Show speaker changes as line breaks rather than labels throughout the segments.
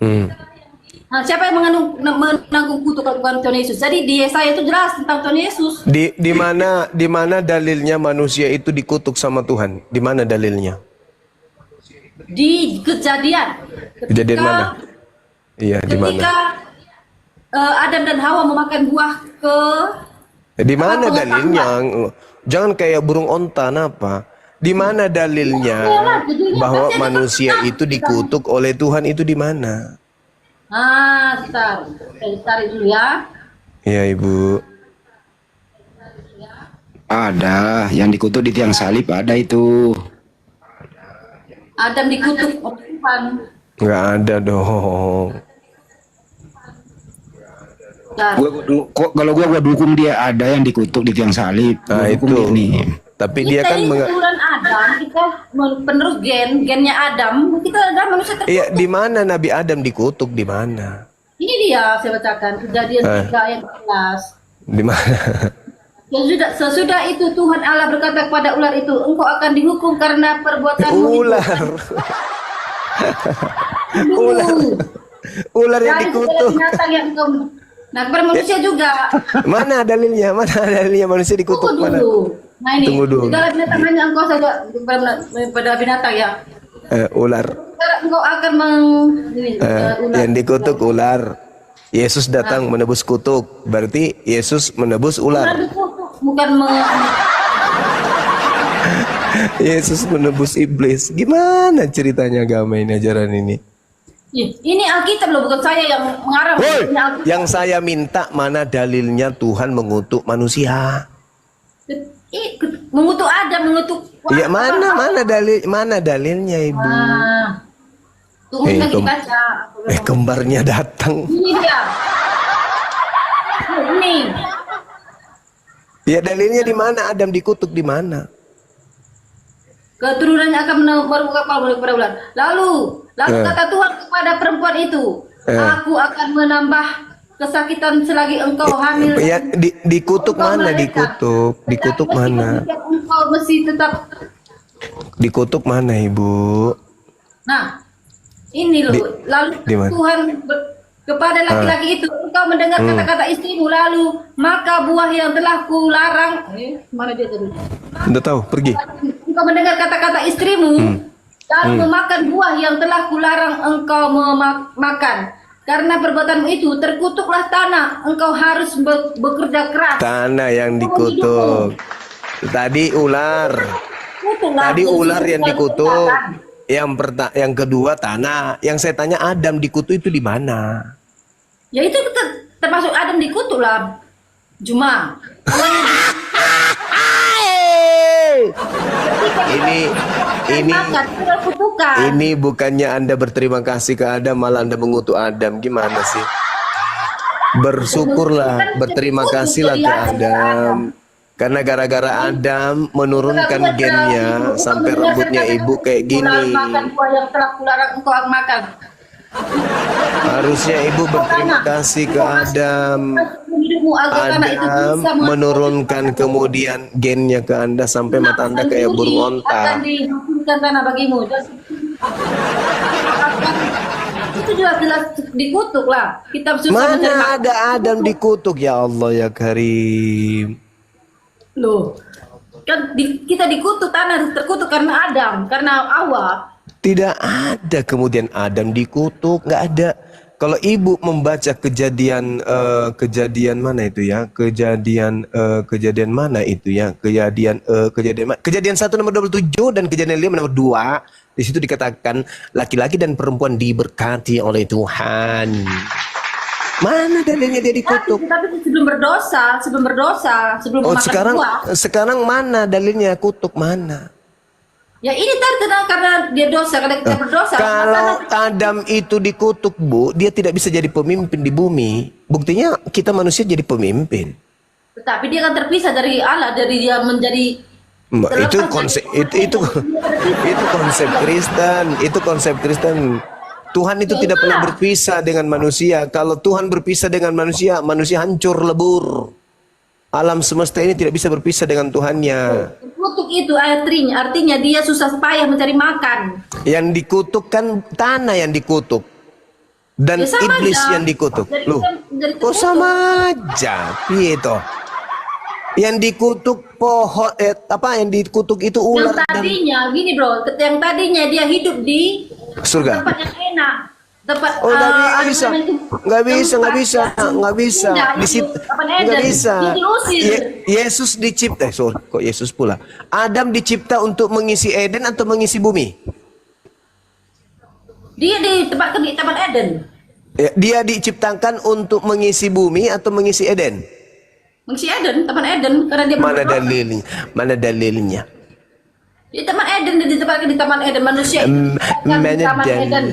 Hmm.
Nah, siapa yang menanggung kutukan Tuhan Yesus? Jadi di Yesaya itu jelas tentang Tuhan Yesus.
Di mana dalilnya manusia itu dikutuk sama Tuhan? Di mana dalilnya?
Di Kejadian.
Kejadian mana? Iya, di mana?
Ketika Adam dan Hawa memakan buah ke
Di mana
pengetahuan.
dalilnya? Jangan kayak burung onta, apa? Di mana dalilnya bahwa
Pasti ada
manusia itu dikutuk oleh Tuhan itu di mana?
Bentar. Saya tarik dulu ya.
Ya, Ibu.
Ada yang dikutuk di tiang salib, ada itu.
Adam dikutuk oleh Tuhan.
Nggak ada dong.
Bentar.
Kalau gua dukung dia, ada yang dikutuk di tiang salib.
Nah,
Gua dukung
itu.
dia nih.
Tapi
Kita
dia kan
ini keturunan Adam, kita penerus gennya Adam, kita adalah manusia terkutuk.
Iya, di mana Nabi Adam dikutuk? Di mana?
Ini dia saya bacakan Kejadian 3 ayat 14.
Di mana?
Sesudah itu Tuhan Allah berkata kepada ular itu, engkau akan dihukum karena perbuatanmu itu.
Ular. Ular. Ular yang
Dari segala
dikutuk.
binatang yang engkau. Nah, kepada manusia juga.
Mana dalilnya? Mana dalilnya manusia dikutuk?
Tunggu
Mana?
dulu. Nah ini,
Tunggu dulu.
segala binatang hanya engkau saja pada binatang ya.
Ular.
Sekarang engkau akan ular.
Yang dikutuk ular. Yesus datang menebus kutuk. Berarti Yesus menebus
Ular
ular.
dikutuk, bukan
Yesus menebus iblis. Gimana ceritanya agama ini, ajaran ini?
Ini Alkitab loh, bukan saya yang mengarang.
Woi,
Ini Alkitab.
yang saya minta mana dalilnya Tuhan mengutuk manusia?
Mengutuk Adam, mengutuk.
Iya, mana dalilnya, Ibu?
Tunggu lagi baca.
Kembarnya datang.
Ini dia. Ini.
Ya, dalilnya di mana Adam dikutuk, di mana?
Keturunannya akan menemukan kepada ular. Lalu kata Tuhan kepada perempuan itu, aku akan menambah kesakitan selagi engkau hamil.
Ya, dikutuk
Engkau
mana?
melahirkan.
Dikutuk
Tetapi
mana?
engkau mesti tetap.
Dikutuk mana, Ibu?
Nah, ini loh. Lalu
di mana?
Tuhan kepada laki-laki itu, engkau mendengar kata-kata istrimu, lalu maka buah yang telah kularang. Mana dia tadi?
Udah tahu, pergi.
Engkau mendengar kata-kata istrimu, lalu memakan buah yang telah kularang engkau makan. Karena perbuatanmu itu terkutuklah tanah, engkau harus bekerja keras.
Tanah yang dikutuk. Tadi ular. Tadi ular yang dikutuk. Yang kedua tanah. Yang saya tanya Adam dikutuk itu di mana?
Ya itu termasuk Adam dikutuk lah. Cuma
ini bukannya Anda berterima kasih ke Adam, malah Anda mengutuk Adam. Gimana sih? Bersyukurlah, berterima kasihlah ke Adam. Karena gara-gara Adam menurunkan gennya sampai rambutnya ibu kayak gini. Harusnya ibu berterima kasih ke Adam. Adam menurunkan kemudian gennya ke Anda sampai mata Anda kayak burung onta.
Akan dihasilkan tanah bagimu. Itu jelas-jelas dikutuk lah. Kita susah mencari
Mana
makan.
ada Adam dikutuk, ya Allah ya Karim.
Loh, kan kita dikutuk, tanah terkutuk karena Adam, karena Hawa.
Tidak ada kemudian Adam dikutuk, nggak ada. Kalau ibu membaca kejadian mana itu ya? Kejadian mana itu ya? Kejadian 1 nomor 27 dan kejadian 5 nomor 2. Di situ dikatakan laki-laki dan perempuan diberkati oleh Tuhan. Mana dalilnya dia dikutuk?
Tapi sebelum berdosa, sebelum makan buah.
Sekarang mana dalilnya kutuk mana?
Ya ini tenang karena dia dosa, karena kita berdosa.
Kalau Adam itu dikutuk, Bu, dia tidak bisa jadi pemimpin di bumi. Buktinya kita manusia jadi pemimpin.
Tetapi dia kan terpisah dari Allah, dari dia menjadi
itu konsep konsep Kristen. Tuhan itu tidak pernah berpisah dengan manusia. Kalau Tuhan berpisah dengan manusia, manusia hancur lebur. Alam semesta ini tidak bisa berpisah dengan Tuhannya.
Kutuk itu artinya dia susah payah mencari makan.
Yang dikutuk kan tanah yang dikutuk. Dan
Ya sama
iblis
aja.
yang dikutuk.
Jadi-
Loh,
jadi
kok
terkutuk.
sama aja? Piye toh? Yang dikutuk pohon yang dikutuk itu
Yang
ular dan
tadinya gini bro, yang tadinya dia hidup di
surga.
tempat yang enak, tempat
Oh, nggak
ada
bisa,
namanya itu,
nggak bisa, nggak
tempat
bisa,
yang
nggak bisa.
indah
Di
itu,
situ
tempat
nggak
Eden.
bisa.
Dia diusir.
Yesus dicipta, sorry, kok Yesus pula. Adam dicipta untuk mengisi Eden atau mengisi bumi?
Dia ditempatkan di tempat Eden.
Ya, dia diciptakan untuk mengisi bumi atau mengisi Eden?
Mengisi Eden, tempat Eden, karena dia
Mana
berdosa.
dalilnya? Mana dalilnya?
Di tempat Eden, dia ditempatkan di taman Eden manusia. Ditempatkan di
Mana
taman Eden.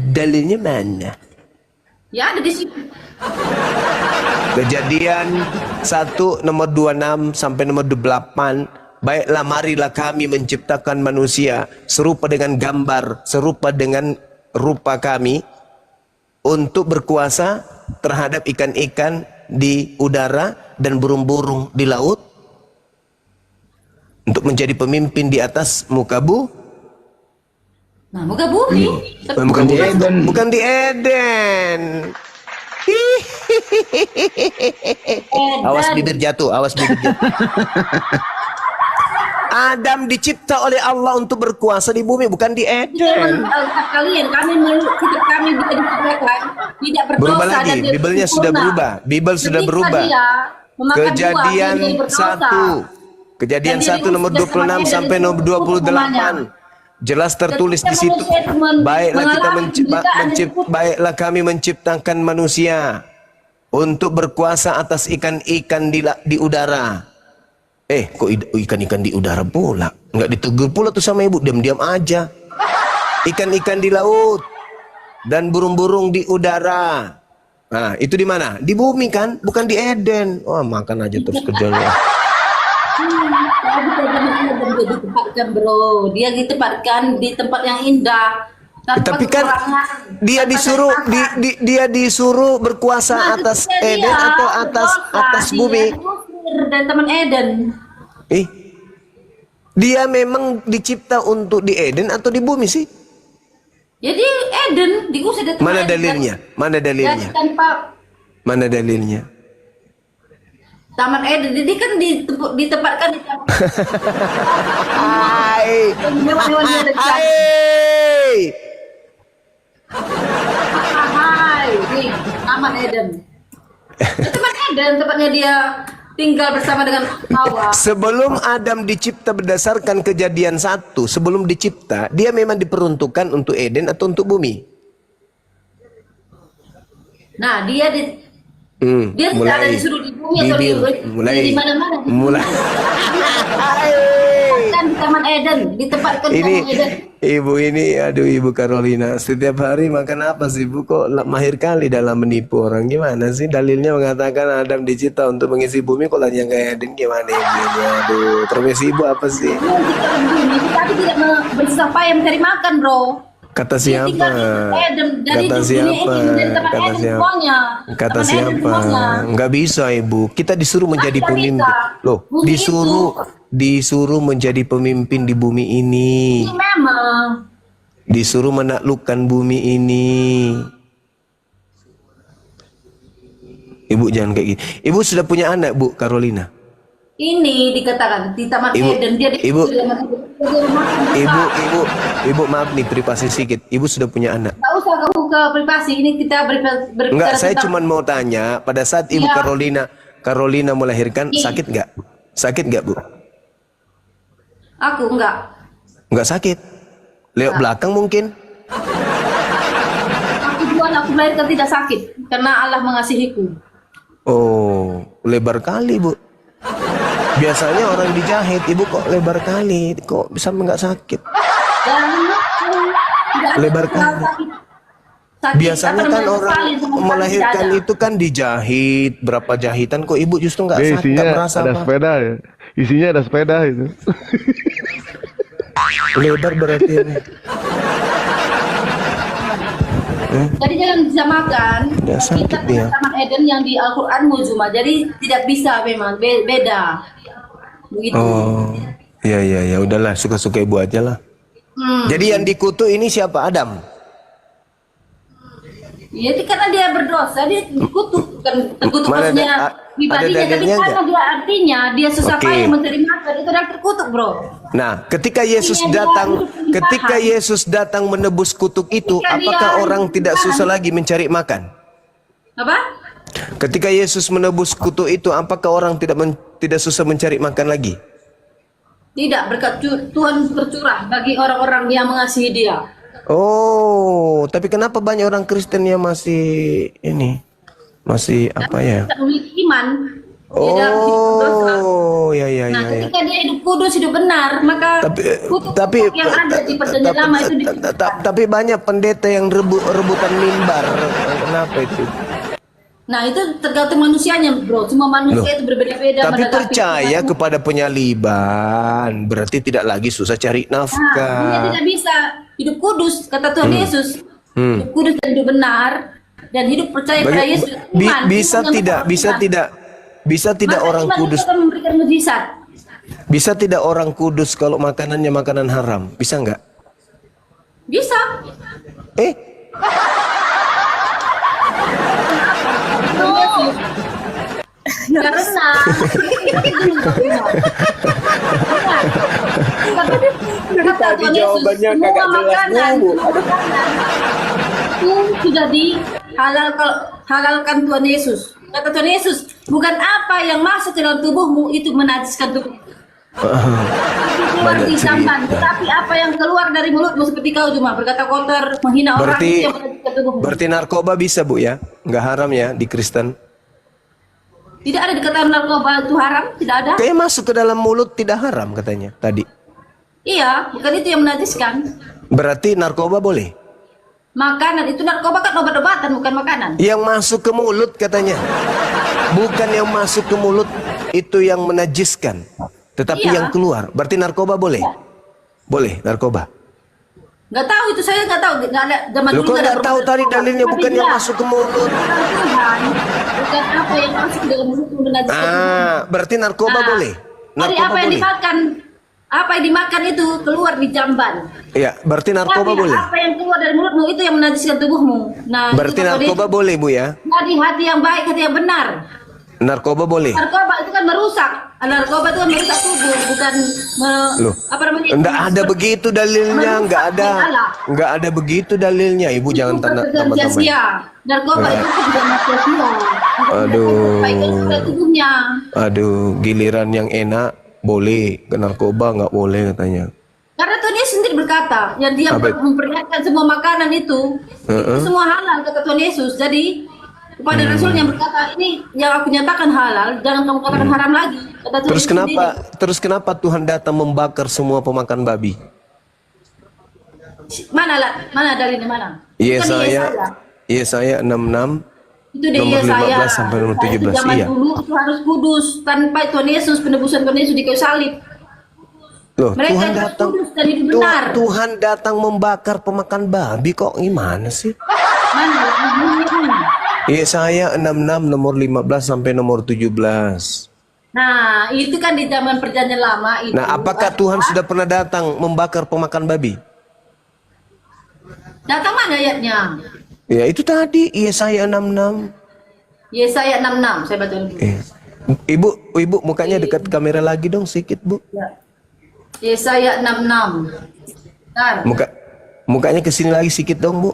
dalilnya mana?
Ya ada di situ.
Kejadian 1 nomor 26 sampai nomor 28. Baiklah marilah kami menciptakan manusia serupa dengan gambar, serupa dengan rupa kami untuk berkuasa terhadap ikan-ikan di udara dan burung-burung di laut, untuk menjadi pemimpin di atas muka bumi.
Nah, muka bumi. Tapi
Bukan di
Eden.
Eden. Bukan di Eden.
Eden.
Awas bibir jatuh, awas bibir jatuh. Adam dicipta oleh Allah untuk berkuasa di bumi, bukan di Eden.
Kalian, kami kita kami bisa diciptakan tidak berdosa
Berubah lagi,
dan dia
Bibelnya sudah
sempurna.
berubah. Bibel sudah
Ketika
berubah.
dia memakan
Kejadian
buah, dia jadi berdosa.
1. Kejadian
Dan dia
1 nomor
diusir
26
sama
sampai
Eden,
nomor
itu hukumannya.
28. Jelas tertulis di
Ketika
situ.
manusia itu
Baiklah kita
mengalami penderitaan yang cukup.
baiklah kami menciptakan manusia untuk berkuasa atas ikan-ikan di udara. Kok ikan-ikan di udara pula? Enggak ditegur pula tuh sama ibu, diam-diam aja. Ikan-ikan di laut dan burung-burung di udara. Nah, itu di mana? Di bumi kan, bukan di Eden. Wah, makan aja terus kerjanya.
Dia ditempatkan bro, dia ditempatkan di tempat yang indah. Tanpa
Tapi kan
kekurangan,
dia
tanpa
disuruh
cacat.
dia disuruh berkuasa
Nah,
atas
ketika
Eden
dia
atau
berdosa,
atas bumi.
Dia diusir dari taman Eden.
Dia memang dicipta untuk di Eden atau di bumi sih?
Jadi Eden diusir dari taman
Mana
Eden.
dalilnya? Mana dalilnya?
Jadi tanpa
Mana dalilnya?
taman Eden, jadi kan ditempatkan di taman.
Hai.
Hewan-hewan yang ada di sana.
Hai.
Hai, nih, taman Eden. Itu taman Eden, tempatnya dia tinggal bersama dengan Hawa.
Sebelum Adam dicipta berdasarkan kejadian 1, sebelum dicipta, dia memang diperuntukkan untuk Eden atau untuk bumi?
Nah, dia dia tidak ada disuruh di bumi atau di mana-mana.
Mulai.
Kan di taman Eden, ditempatkan di
Ini
taman Eden.
ibu ini, aduh ibu Carolina, setiap hari makan apa sih ibu? Kok mahir kali dalam menipu orang? Gimana sih dalilnya mengatakan Adam dicipta untuk mengisi bumi, kok lagi yang kayak Eden? Gimana ibu ini? Aduh, profesi ibu apa sih?
Tapi tidak bersusah payah mencari makan, bro.
Kata
Dia
siapa?
tinggal di Eden, dari
Kata
dunia
siapa?
ini, dari tempat
Kata
Eden
siapa?
semuanya.
Kata
Taman Eden
siapa?
semuanya.
Nggak bisa ibu. Kita disuruh menjadi
Tidak
pemimpin.
bisa.
Loh,
Bumi
disuruh menjadi pemimpin di bumi ini.
Ini memang.
Disuruh menaklukkan bumi ini. Ibu jangan kayak gitu. Ibu sudah punya anak, Bu Carolina?
Ini dikatakan di taman Eden dia
Ibu, maaf nih privasi sedikit. Ibu sudah punya anak?
Nggak usah kamu ke privasi, ini kita berbicara.
Enggak, saya cuma mau tanya, pada saat Ibu Carolina melahirkan, sakit nggak? Sakit nggak, Bu?
Aku enggak.
Nggak sakit? Lewat belakang mungkin?
Aku melahirkan tidak sakit karena Allah mengasihiku.
Oh, lebar kali, Bu. Biasanya orang dijahit, Ibu kok lebar kali? Kok bisa nggak sakit? Lebar kali. Biasanya kan orang melahirkan itu kan dijahit, berapa jahitan, kok Ibu justru nggak sakit,
Isinya
nggak merasa
ada
apa?
sepeda ya. Isinya ada sepeda itu.
Lebar berarti ini.
Jadi jangan disamakan.
Ya, sakit
Kita
dia.
taman Eden yang di Al-Quran Muzuma. Jadi tidak bisa memang beda. Begitu.
Oh, ya, udahlah, suka-suka Ibu aja lah. Jadi yang dikutuk ini siapa? Adam?
Ya, itu karena dia berdosa, dia dikutuk, bukan terkutuk
Mana
maksudnya
ada
pribadinya, tapi
dalilnya
karena dia artinya dia susah
Oke.
payah mencari makan, itu adalah terkutuk, bro.
Nah, ketika Yesus
Iya, dia
datang,
hidup pernikahan.
ketika Yesus datang menebus kutuk itu,
Ketika
apakah
dia
orang
hidup
tidak
pernikahan.
susah lagi mencari makan?
Apa?
Ketika Yesus menebus kutuk itu, apakah orang tidak susah mencari makan lagi?
Tidak, berkat Tuhan bercurah bagi orang-orang yang mengasihi dia.
Oh, tapi kenapa banyak orang Kristen yang masih masih apa ya?
Tidak memiliki iman, tidak hidup dosa.
Oh, ya ya
Nah,
ya. Ya.
ketika dia hidup kudus, hidup benar, maka kutuk yang ada di perjanjian lama itu
tapi banyak pendeta yang rebutan mimbar. Kenapa itu?
Nah, itu tergantung manusianya, bro. Semua manusia itu berbeda-beda.
Tapi
menanggapi
percaya
Tuhan.
kepada penyaliban, berarti tidak lagi susah cari
Nah, dia
nafkah.
tidak bisa hidup kudus, kata Tuhan Yesus.
Hmm.
Hidup kudus dan hidup benar dan hidup percaya pada Yesus. Iman,
Bisa
iman yang
tidak,
betul.
bisa tidak
Maka
orang
iman itu
kudus,
akan memberikan mujizat.
bisa tidak orang kudus kalau makanannya makanan haram? Bisa nggak?
Bisa.
Eh,
Karena
tadi jawabannya kagak jelas dulu.
Itu sudah dihalalkan Tuhan Yesus. Kata Tuhan Yesus, bukan apa yang masuk ke dalam tubuhmu itu menajiskan tubuhmu. Itu keluar
Banyak
di sampan,
cerita.
tetapi apa yang keluar dari mulutmu seperti kau cuma berkata kotor, menghina orang
Berarti
itu yang menajiskan tubuhmu.
berarti narkoba bisa Bu ya? Nggak haram ya di Kristen?
Tidak ada dikatakan narkoba itu haram, tidak ada.
Kayak masuk ke dalam mulut tidak haram katanya tadi.
Iya, bukan itu yang menajiskan.
Berarti narkoba boleh?
Makanan itu narkoba kan obat-obatan bukan makanan.
Yang masuk ke mulut katanya. Bukan yang masuk ke mulut itu yang menajiskan. Tetapi
Iya.
yang keluar. Berarti narkoba boleh? Boleh narkoba.
Nggak tahu itu, saya nggak tahu, nggak ada zaman
Lu
dulu
kok
nggak ada
nggak tahu
perbuatan
tadi
narkoba.
dalilnya
Tapi
bukan yang
dia,
masuk ke mulut?
Tuhan, bukan apa yang masuk ke dalam mulut menajiskan tubuh.
Ah, berarti narkoba
Nah,
boleh?
Tadi
Narkoba
apa yang
boleh?
dimakan, apa yang dimakan itu keluar di jamban.
Iya, berarti narkoba
Tapi
boleh?
apa yang keluar dari mulutmu itu yang menajiskan tubuhmu. Nah,
Berarti
itu kata
narkoba
dia,
boleh Bu ya?
Jadi hati yang baik, hati yang benar.
Narkoba boleh?
Narkoba itu kan merusak. Narkoba itu kan merusak tubuh, bukan
Loh,
apa namanya?
enggak ada begitu dalilnya, enggak ada. Enggak ada begitu dalilnya. Ibu jangan
Itu pekerjaan
tambah-tambah.
sia-sia. Narkoba itu juga sia-sia.
Aduh.
Baikkan pada tubuhnya.
Aduh, giliran yang enak boleh, ke narkoba nggak boleh katanya.
Karena Tuhan Yesus sendiri berkata, yang dia
Apa itu?
memperlihatkan semua makanan itu semua halal kata Tuhan Yesus. Jadi kepada Rasul yang berkata, ini yang aku nyatakan halal, jangan kamu katakan haram lagi. Kata Tuhan
Terus
Yesus
kenapa?
sendiri.
Terus kenapa Tuhan datang membakar semua pemakan babi?
Mana dalilnya mana?
Iya
Bukan di
Yesaya 66
Itu di
nomor
Yesaya.
15 sampai nomor 17.
Zaman
Iya.
dulu itu harus kudus tanpa Tuhan Yesus, penebusan Tuhan Yesus di kayu salib.
Loh,
Mereka
Tuhan
itu
datang.
kudus dan hidup benar.
Tuhan datang membakar pemakan babi kok gimana sih?
Mana?
Yesaya 66 nomor 15 sampai nomor 17.
Nah, itu kan di zaman perjanjian lama itu.
Nah, apakah Tuhan sudah pernah datang membakar pemakan babi?
Datang mana ayatnya?
Ya, itu tadi Yesaya 66.
Yesaya 66, saya baca dulu.
Ibu mukanya dekat kamera lagi dong sedikit, Bu.
Yesaya 66. Bentar.
Mukanya ke sini lagi sedikit dong, Bu.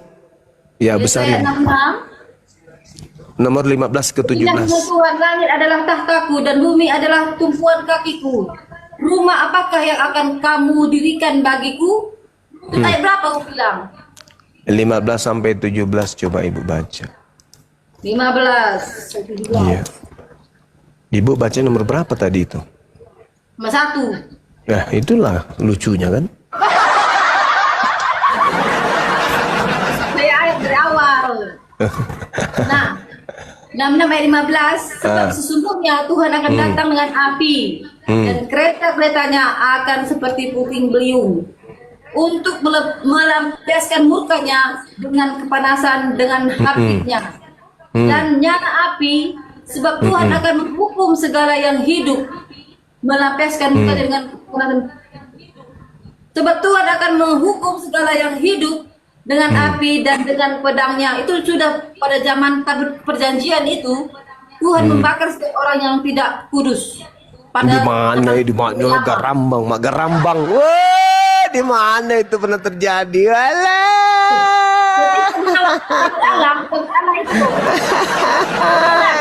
Ya,
Yesaya
besarin.
66.
Nomor 15 ke
Inilah
17.
Tuhan, langit adalah tahtaku dan bumi adalah tumpuan kakiku. Rumah apakah yang akan kamu dirikan bagiku? Itu ayat berapa aku bilang?
15 sampai 17 coba Ibu baca.
15. 17.
Iya. Ibu baca nomor berapa tadi itu?
Nomor 1.
Nah, itulah lucunya kan?
Saya ayat dari awal. Nah, 66 ayat 15. Sebab sesungguhnya Tuhan akan datang dengan api. Dan kereta-keretanya akan seperti puting beliung. Untuk melampiaskan murkanya dengan kepanasan, dengan apinya. Dan nyala api, sebab Tuhan akan menghukum segala yang hidup. Melampiaskan murkanya dengan kepanasan. Sebab Tuhan akan menghukum segala yang hidup dengan api dan dengan pedangnya. Itu sudah pada zaman tabut perjanjian itu Tuhan membakar setiap orang yang tidak kudus.
Di mana di mana Garambang, Mak Garambang. Wah, di mana itu pernah terjadi? Walah.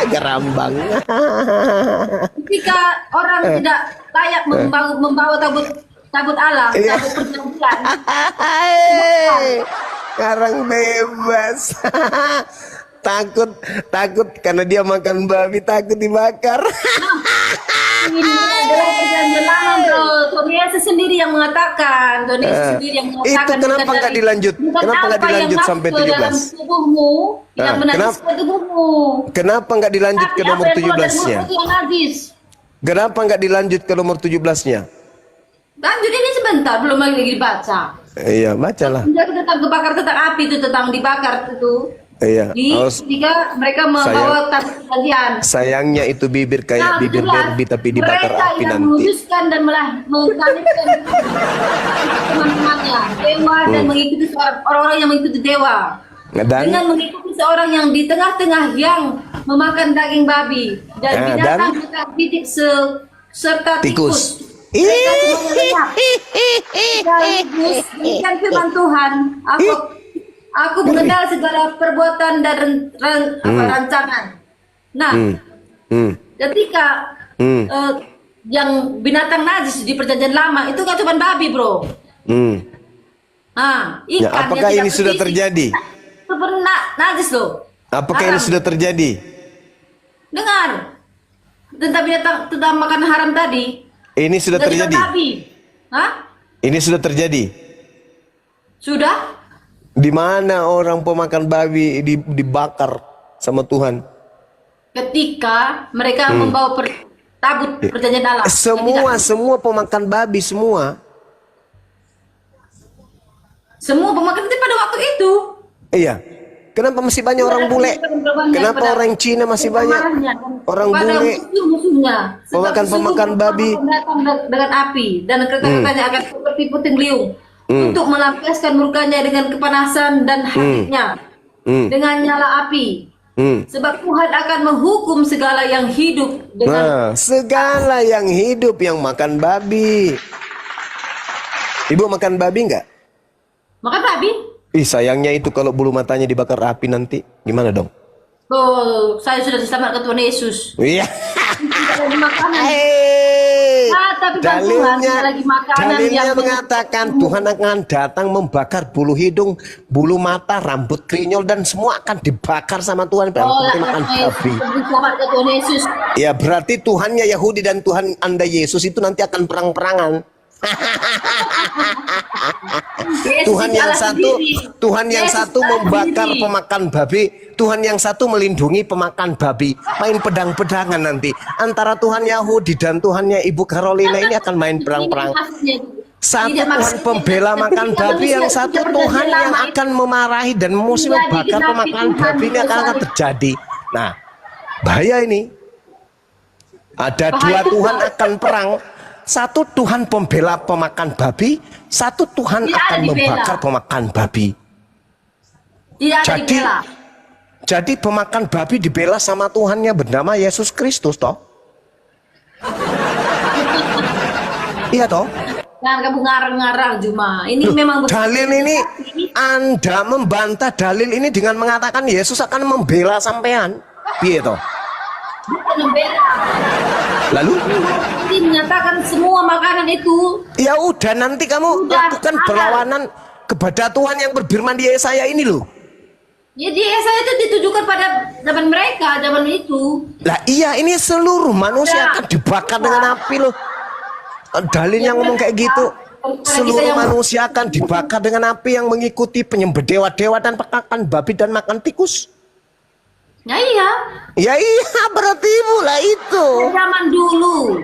Garambang.
Ketika orang tidak layak membawa tabut Allah, tabut perjanjian.
Sekarang bebas. takut karena dia makan babi, takut dibakar.
Ini adalah perjanjian lama, bro. Tuhan Yesus sendiri yang mengatakan, Tuhan Yesus sendiri yang mengatakan.
Itu kenapa nggak dilanjut? Kenapa nggak dilanjut sampai 17?
Dalam tubuhmu, yang menajis ke tubuhmu.
Kenapa nggak dilanjut ke nomor 17-nya? Kenapa nggak dilanjut ke nomor 17-nya?
Lanjut ini sebentar, belum lagi dibaca.
Iya, bacalah.
Jadi tentang kebakar, tentang api itu, tentang dibakar itu.
Iya.
Ketika mereka membawa tabut perjanjian.
Sayangnya itu bibir kayak bibir derby tapi dibakar api nanti.
Mereka yang menguduskan dan mengkaliskan teman-temannya, dewa dan mengikuti orang-orang yang mengikuti dewa. Dengan mengikuti seorang yang di tengah-tengah yang memakan daging babi dan binatang titik serta tikus. Demikian firman Tuhan. Aku mengenal segala perbuatan dan rancangan. Nah, ketika yang binatang najis di perjanjian lama itu kan cuma babi, bro. Nah, ikan.
Ya, apakah ini sudah terjadi?
Itu najis loh.
Apakah ini sudah terjadi?
Dengar tentang binatang, tentang makan haram tadi.
Ini sudah terjadi.
Hah?
Ini sudah terjadi.
Sudah?
Di mana orang pemakan babi dibakar sama Tuhan?
Ketika mereka membawa tabut perjanjian Allah.
Semua pemakan babi semua.
Semua pemakan itu pada waktu itu.
Iya. Kenapa masih banyak orang bule? Kenapa orang Cina masih banyak? Orang bule. Pemakan babi.
Dengan api dan kereta-keretanya akan seperti puting beliung. Untuk melampiaskan murkanya dengan kepanasan dan hatinya dengan nyala api. Sebab Tuhan akan menghukum segala yang hidup dengan
segala yang hidup yang makan babi. Ibu makan babi enggak?
Makan babi?
Ih, sayangnya itu kalau bulu matanya dibakar api nanti gimana dong?
Oh, saya sudah diselamatkan Tuhan Yesus.
Iya.
Tapi
dalilnya mengatakan Tuhan akan datang membakar bulu hidung, bulu mata, rambut krinyol dan semua akan dibakar sama Tuhan. Makan babi. Ya berarti Tuhannya Yahudi dan Tuhan Anda Yesus itu nanti akan perang-perangan. Tuhan yang satu membakar pemakan babi, Tuhan yang satu melindungi pemakan babi. Main pedang-pedangan nanti antara Tuhan Yahudi dan Tuhannya Ibu Carolina ini akan main perang-perang. Satu Tuhan pembela makan babi, yang satu Tuhan yang akan memarahi dan musuh membakar pemakan babi. Ini akan terjadi. Nah, bahaya ini. Ada dua Tuhan akan perang. Satu Tuhan pembela pemakan babi, satu Tuhan akan membakar pemakan babi. Jadi pemakan babi dibela sama Tuhannya bernama Yesus Kristus toh? Iya toh?
Jangan kamu ngarang-ngarang Juma. Ini memang
dalil ini Anda membantah dalil ini dengan mengatakan Yesus akan membela sampean. Piye toh?
Bukan membela.
Lalu
menyatakan semua makanan itu.
Ya udah nanti kamu lakukan perlawanan kepada Tuhan yang berfirman di Yesaya ini loh.
Ya di Yesaya itu ditujukan pada zaman mereka, zaman itu.
Lah iya, ini seluruh manusia akan dibakar dengan api loh. Dalilnya ngomong kayak gitu. Seluruh manusia akan dibakar dengan api yang mengikuti penyembah dewa-dewa dan makan babi dan makan tikus.
Ya iya.
Ya iya, berarti pula itu.
Zaman dulu.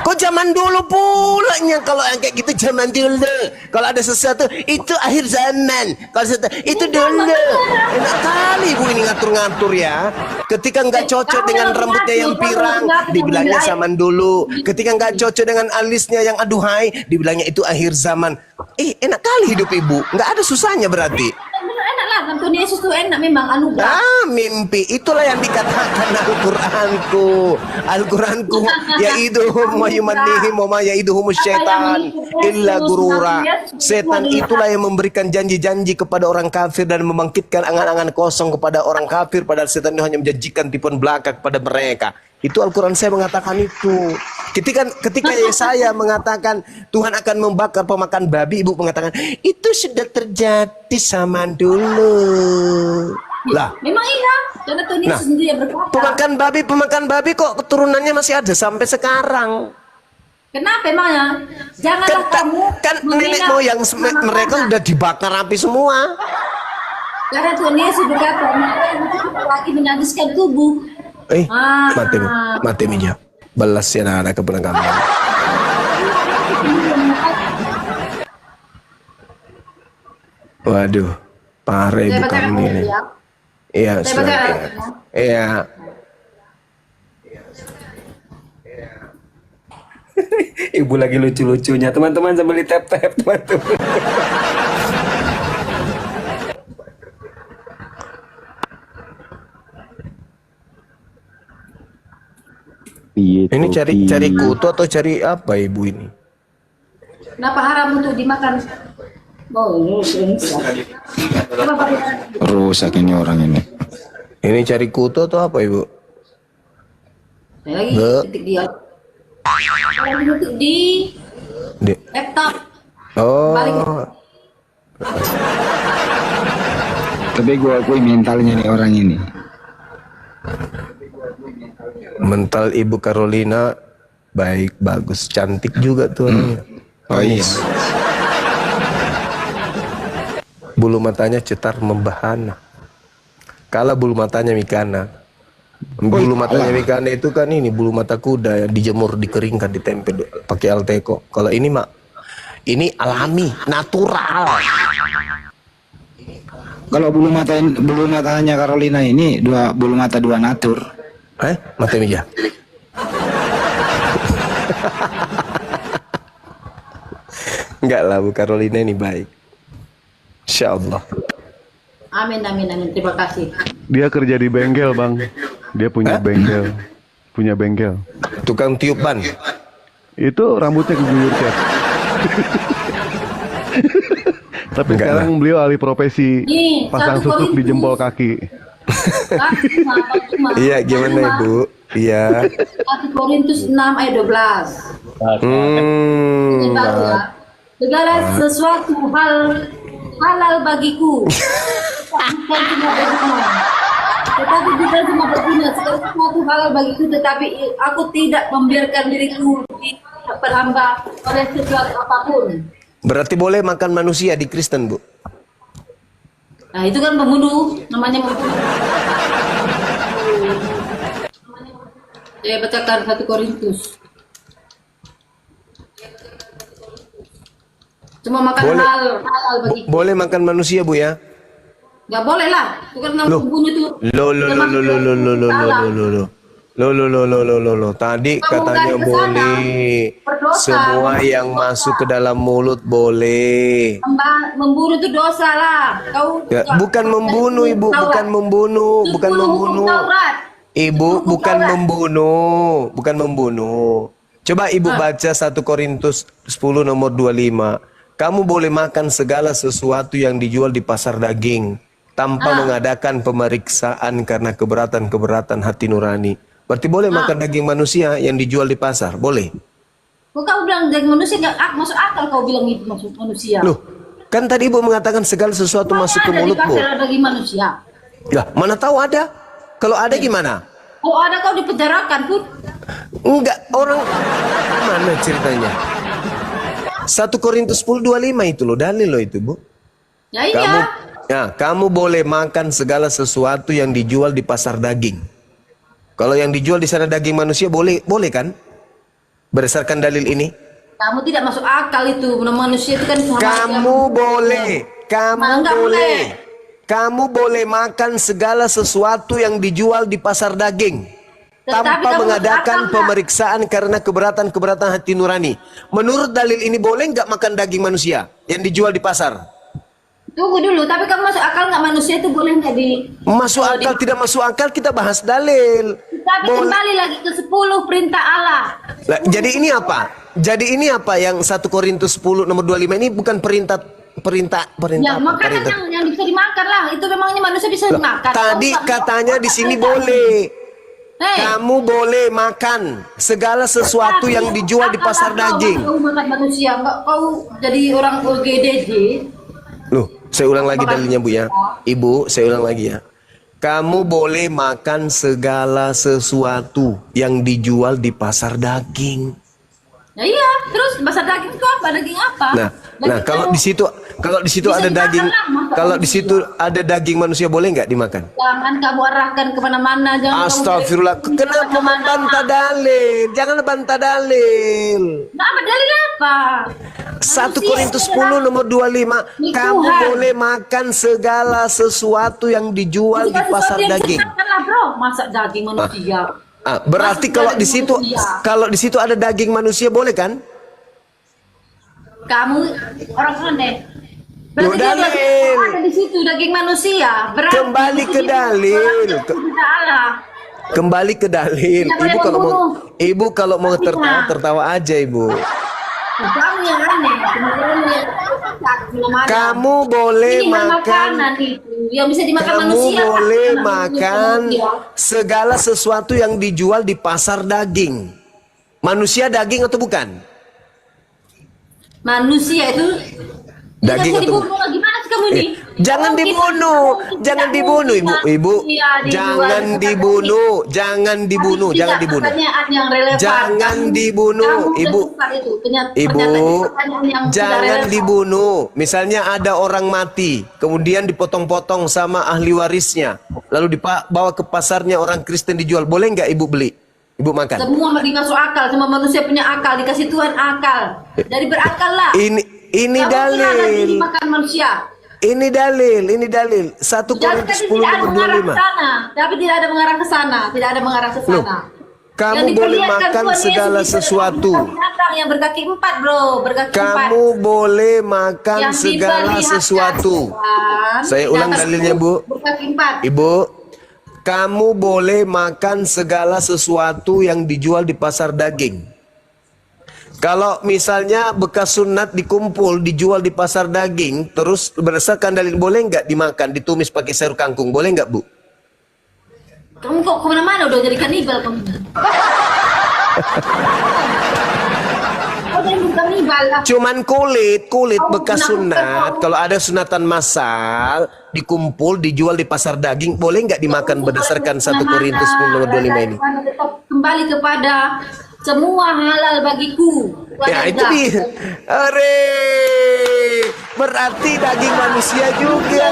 Kok zaman dulu pulanya kalau yang kayak gitu zaman dulu. Kalau ada sesuatu itu akhir zaman. Kalau sesuatu itu dulu. Enak kali Bu ini ngatur-ngatur ya. Ketika nggak cocok
kamu
dengan
yang
rambutnya yang
ngatur,
pirang,
kamu yang
dibilangnya
ngatur,
zaman dulu. Ketika nggak cocok dengan alisnya yang aduhai, dibilangnya itu akhir zaman. Enak kali hidup ibu, nggak ada susahnya berarti.
Enak lah, Tuhan Yesus tuh enak memang anugerah.
Mimpi itulah yang dikatakan Al-Quranku yaiduhum wa yumannihim wa ma yaiduhum syaitan illa gurura. Setan itulah yang memberikan janji-janji kepada orang kafir dan membangkitkan angan-angan kosong kepada orang kafir, padahal setan itu hanya menjanjikan tipuan belaka kepada mereka. Itu Al-Quran saya mengatakan itu. Ketika Yesaya mengatakan Tuhan akan membakar pemakan babi, ibu mengatakan itu sudah terjadi zaman dulu. Lah,
Memang iya, karena Tuhan Yesus sendiri yang berkata.
pemakan babi kok keturunannya masih ada sampai sekarang.
Kenapa emangnya? Janganlah kamu
Kan nenek
menghina
moyang
sama
mereka
anak.
udah dibakar api semua.
Karena Tuhan Yesus berkata, lagi menajiskan tubuh.
Mati Mija. Balas ya anak kepenangan. Waduh, parah ibu
Saya
kamu
baca
ini.
ya.
Iya,
Saya baca
sudah. Iya.
Ibu lagi lucu-lucunya, teman-teman, sambil ditep-tep, teman-teman.
Ini cari kutu atau cari apa ibu ini?
Kenapa haram untuk dimakan? Oh, ini kenapa
Rusak ini orang ini.
Ini cari kutu atau apa ibu?
saya lagi
Be.
ketik dia. Kalau ketik di laptop. Balik.
Oh,
Tapi gue akui mentalnya nih orang ini.
mental ibu Carolina baik, bagus, cantik juga tuh orangnya.
Oh iya.
Bulu matanya cetar membahana. Kala bulu matanya Mikana. Bulu matanya Mikana itu kan ini bulu mata kuda yang dijemur, dikeringkan, ditempel pakai Alteco. Kalau ini mak, ini alami, natural.
Kalau bulu matanya Carolina ini bulu mata dua natur.
Mata Mija. Enggak lah, Bu Carolina ini baik. Insya Allah.
Amin, amin, amin. Terima kasih.
Dia kerja di bengkel, Bang. Dia punya bengkel. Punya bengkel.
Tukang tiup ban.
Itu rambutnya keguyur, Cep. Tapi
Enggak
sekarang beliau alih profesi
Nih,
pasang
satu
susuk di
Korintus.
jempol kaki.
Iya, gimana Ibu? Iya.
1 Korintus 6 ayat 12. Ini baru ya. Segala sesuatu halal bagiku. Bukan cuma berguna. Tetapi bukan cuma berguna. Segala sesuatu halal bagiku, tetapi aku tidak membiarkan diriku diperhamba oleh sesuatu apapun.
Berarti boleh makan manusia di Kristen, Bu?
Nah, itu kan pembunuh, namanya membunuh. Saya bacakan 1 Korintus. Cuma makan
Boleh.
halal bagi.
Boleh makan manusia, Bu ya?
Nggak boleh lah. Itu kan nama
Loh.
pembunuh itu.
Lo. Tadi
Kamu
katanya
kan kesana.
boleh.
Berdosa.
Semua yang masuk ke dalam mulut boleh.
Membunuh itu dosa lah. Kau
Ya, bukan membunuh, Ibu, bukan membunuh, bukan membunuh. Ibu bukan membunuh, bukan membunuh. Coba Ibu baca 1 Korintus 10 nomor 25. Kamu boleh makan segala sesuatu yang dijual di pasar daging tanpa mengadakan pemeriksaan karena keberatan-keberatan hati nurani. Berarti boleh makan daging manusia yang dijual di pasar, boleh.
Kau bilang daging manusia nggak masuk akal, kau bilang itu masuk manusia.
Loh, kan tadi Ibu mengatakan segala sesuatu masuk ke mulut, Bu.
Ada daging manusia.
Lah, mana tahu ada? Kalau ada gimana?
Kalau ada kau dipenjarakan pun.
Enggak, orang mana ceritanya? 1 Korintus 10:25 itu loh, dalil loh itu, Bu.
Ya iya.
Kamu boleh makan segala sesuatu yang dijual di pasar daging. Kalau yang dijual di sana daging manusia boleh kan? Berdasarkan dalil ini.
Kamu tidak masuk akal itu. Manusia itu kan sama
Kamu boleh, kamu
Enggak
boleh. Kamu boleh makan segala sesuatu yang dijual di pasar daging
Tetapi
tanpa
kamu
mengadakan
masuk akal nggak?
pemeriksaan karena keberatan-keberatan hati nurani. Menurut dalil ini boleh nggak makan daging manusia yang dijual di pasar?
Tunggu dulu, tapi kamu masuk akal nggak manusia itu boleh nggak di...
Masuk akal tidak masuk akal kita bahas dalil.
Tapi
Boleh.
kembali lagi ke 10 perintah Allah.
Lah, jadi ini apa? Jadi ini apa yang 1 Korintus 10 nomor 25 ini bukan perintah
Ya,
apa?
makanan
Perintah.
yang bisa dimakan lah. Itu memangnya manusia bisa dimakan.
Tadi
Kamu nggak
katanya
bisa
di sini
makan.
boleh.
Hei,
Kamu boleh makan segala sesuatu yang dijual di pasar daging.
Kau makan manusia, nggak kau jadi orang OGDD.
Loh, saya ulang lagi dalilnya Bu ya. Ibu, saya ulang lagi ya. Kamu boleh makan segala sesuatu yang dijual di pasar daging.
Ya iya, terus pasar daging itu apa? Daging apa?
Nah,
Daging
kalau di situ
Bisa
ada
dimakan
daging,
lah, masa
kalau di
manusia.
situ ada daging manusia boleh nggak dimakan?
Jangan kamu arahkan kemana-mana. Jangan kamu
Astagfirullah,
cari-
kenapa
kemana-mana.
membantah dalil? Jangan bantah dalil.
Nah, apa dalil apa?
1
Manusia
Korintus
adalah
10 nomor 25,
milik
kamu
Tuhan.
boleh makan segala sesuatu yang dijual di
Segala
pasar
sesuatu yang
daging.
dimakan lah, bro. Masa daging manusia?
Berarti
Masa
kalau
daging
di situ
manusia?
kalau di situ ada daging manusia boleh kan?
Kamu orang aneh.
Loh,
Berarti dia
dalil.
ada di situ daging manusia. Berarti
Kembali
di
ke
situ
dalil.
orang yang tidak Allah.
Kembali ke dalil.
Tidak boleh
Ibu kalau mau
membunuh.
Ibu kalau mau
Tidak.
tertawa tertawa aja Ibu.
Kamu yang aneh. Kemudian belum ada.
Kamu boleh
Ini
makan.
makanan itu yang bisa dimakan
Kamu
manusia.
boleh
Makanan
makan
manusia.
segala sesuatu yang dijual di pasar daging. Manusia daging atau bukan?
Manusia itu
Daging
tidak bisa
atau
dibunuh. Gimana sih kamu ini?
Jangan
Mungkin-
dibunuh,
mungkin
jangan
tidak
dibunuh
mungkin
Ibu. Ibu,
manusia dijual
jangan
di pasar
dibunuh, jangan
daging.
dibunuh,
Tapi
jangan
tidak
dibunuh.
pertanyaan yang relevan.
Jangan
Kamu-
dibunuh,
kamu udah
Ibu.
suka itu,
Ibu,
pertanyaan yang tidak
jangan
relevan.
dibunuh. Misalnya ada orang mati, kemudian dipotong-potong sama ahli warisnya, lalu dibawa ke pasarnya orang Kristen dijual. Boleh nggak Ibu beli? Ibu makan?
Semua mesti masuk akal, semua manusia punya akal, dikasih Tuhan akal. Jadi berakal lah.
Ini
Nggak mungkin ada
dalil.
dimakan manusia.
Ini dalil. 1
Dan
Korintus
tadi
10
tidak ada
nomor
mengarah ke
25.
sana, tapi tidak ada mengarah ke sana, tidak ada mengarah ke
Loh,
sana.
kamu
Yang
boleh
diperlihatkan
makan
Tuhan Yesus
segala
itu adalah
sesuatu.
binatang yang berkaki 4, bro, berkaki 4.
Kamu boleh makan
Yang
segala
diperlihatkan
sesuatu.
Tuhan,
Saya ulang
binatang
dalilnya, Bu.
Berkaki 4.
Ibu, kamu boleh makan segala sesuatu yang dijual di pasar daging. Kalau misalnya bekas sunat dikumpul, dijual di pasar daging, terus berdasarkan dalil boleh nggak dimakan, ditumis pakai sayur kangkung, boleh nggak Bu?
Kamu kok kemana-mana udah jadi kanibal kamu. Kau jadi kanibal lah.
Cuman kulit
Oh,
bekas
kenapa
sunat,
kau-
kalau ada sunatan massal, dikumpul, dijual di pasar daging, boleh nggak dimakan berdasarkan 1 Korintus 10 nomor 25 ini?
Tetap kembali kepada semua halal bagiku.
Ya itu dia. Ore, berarti daging manusia juga.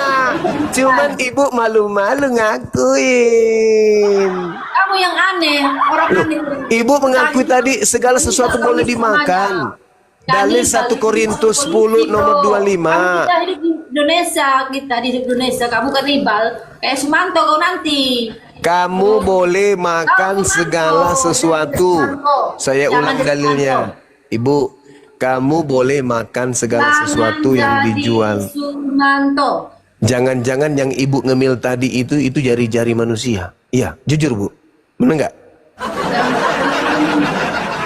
Cuman ibu malu-malu ngakuin.
Kamu yang aneh, orang aneh.
Ibu mengakui tadi segala sesuatu boleh dimakan. Dalil 1 Korintus 10 nomor 25.
Kita hidup di Indonesia, kita di Indonesia. Kamu kanibal, kayak Sumanto kau nanti.
Kamu boleh makan segala sesuatu. Saya ulang dalilnya. Ibu, kamu boleh makan segala sesuatu yang dijual.
Sumanto.
Jangan-jangan yang ibu ngemil tadi itu jari-jari manusia. Iya, jujur Bu. Benar nggak?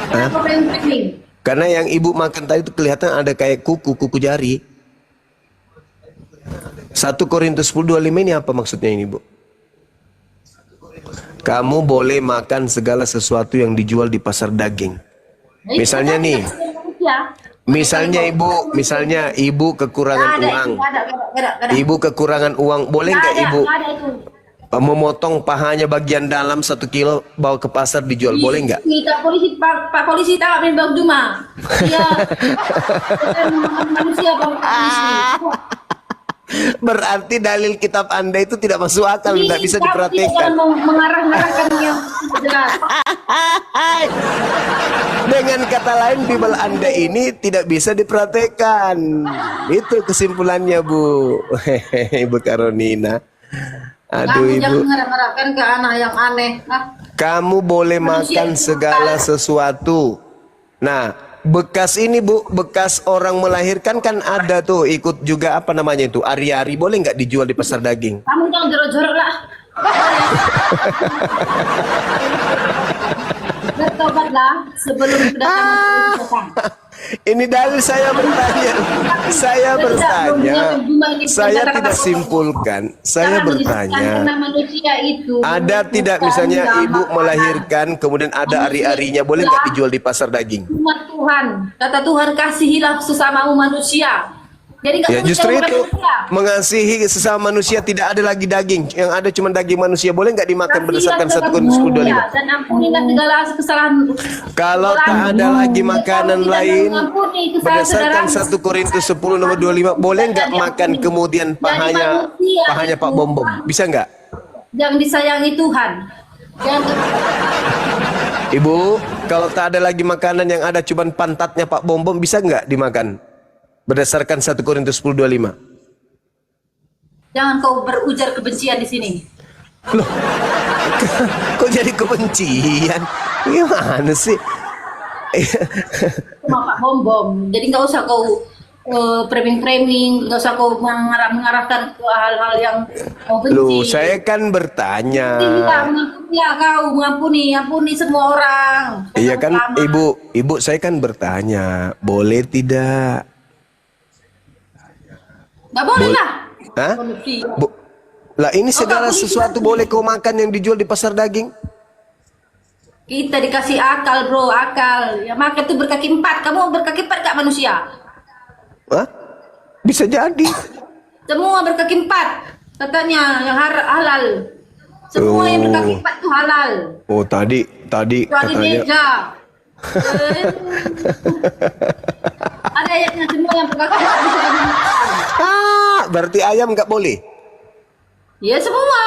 Kenapa pengen training?
Karena yang ibu makan tadi itu kelihatan ada kayak kuku jari. 1 Korintus 10:25 ini apa maksudnya ini Bu? Kamu boleh makan segala sesuatu yang dijual di pasar daging. Misalnya nih, misalnya ibu kekurangan uang. Ibu kekurangan uang, boleh nggak ibu memotong pahanya bagian dalam 1 kilo bawa ke pasar dijual, boleh nggak?
Kita polisi, Pak polisi tangkap main Bang Duma. Iya. Manusia Bang polisi.
Berarti dalil kitab Anda itu tidak masuk akal, tidak bisa
Jangan
dipraktekkan.
mengarah-arahkan yang jelas.
Dengan kata lain, Bible Anda ini tidak bisa dipraktekkan. Itu kesimpulannya, Bu. Ibu Carolina. Aduh,
Kamu jangan
Ibu.
mengarah-arahkan ke anak yang aneh.
Kamu boleh
Manusia
makan
itu
segala sesuatu. Nah, bekas ini, Bu, bekas orang melahirkan kan ada tuh, ikut juga apa namanya itu, ari-ari, boleh nggak dijual di pasar daging?
Kamu jangan jorok-jorok lah. Bertobatlah sebelum kedatangan Tuhan.
Ini dalil saya bertanya. Saya bertanya. Saya tidak simpulkan. Saya bertanya.
Karena manusia itu
Ada tidak misalnya ibu melahirkan kemudian ada ari-arinya, boleh nggak dijual di pasar daging?
umat Tuhan. Kata Tuhan, kasihilah sesamamu manusia. Jadi nggak
Ya
boleh
justru
jauhkan
itu,
manusia.
mengasihi sesama manusia, tidak ada lagi daging, yang ada cuma daging manusia, boleh nggak dimakan berdasarkan 1 Korintus 10:25?
Dan ampunilah segala kesalahan.
Kalau tak ada lagi makanan lain berdasarkan
saudara
1 Korintus 10 nomor 25, boleh nggak makan kemudian pahanya Pak Bom Bom? Bisa nggak?
yang disayangi Tuhan. Yang
Ibu, kalau tak ada lagi makanan, yang ada cuma pantatnya Pak Bom Bom, bisa nggak dimakan? Berdasarkan 1 Korintus 10:25.
jangan kau berujar kebencian di sini.
Loh, kok jadi kebencian? Gimana sih?
Cuma Pak Bom Bom. Jadi nggak usah kau framing-framing, nggak usah kau mengarahkan ke hal-hal yang mau benci.
Loh, saya kan bertanya.
Ya, kau ampuni semua orang.
Iya kan,
Pertama.
ibu saya kan bertanya, boleh tidak?
Nggak boleh lah.
Hah?
Korupsi.
Lah ini segala
boleh
sesuatu
tidak?
boleh kau makan yang dijual di pasar daging?
Kita dikasih akal bro, akal. Ya makan tuh berkaki 4. Kamu berkaki 4 gak manusia?
Hah? Bisa jadi.
Semua berkaki 4. Katanya yang halal. Semua yang berkaki 4 tuh halal.
Oh tadi
Kecuali
katanya.
meja. Ada ayatnya semua yang berkaki 4 bisa dimakan.
Berarti ayam nggak boleh?
Ya semua.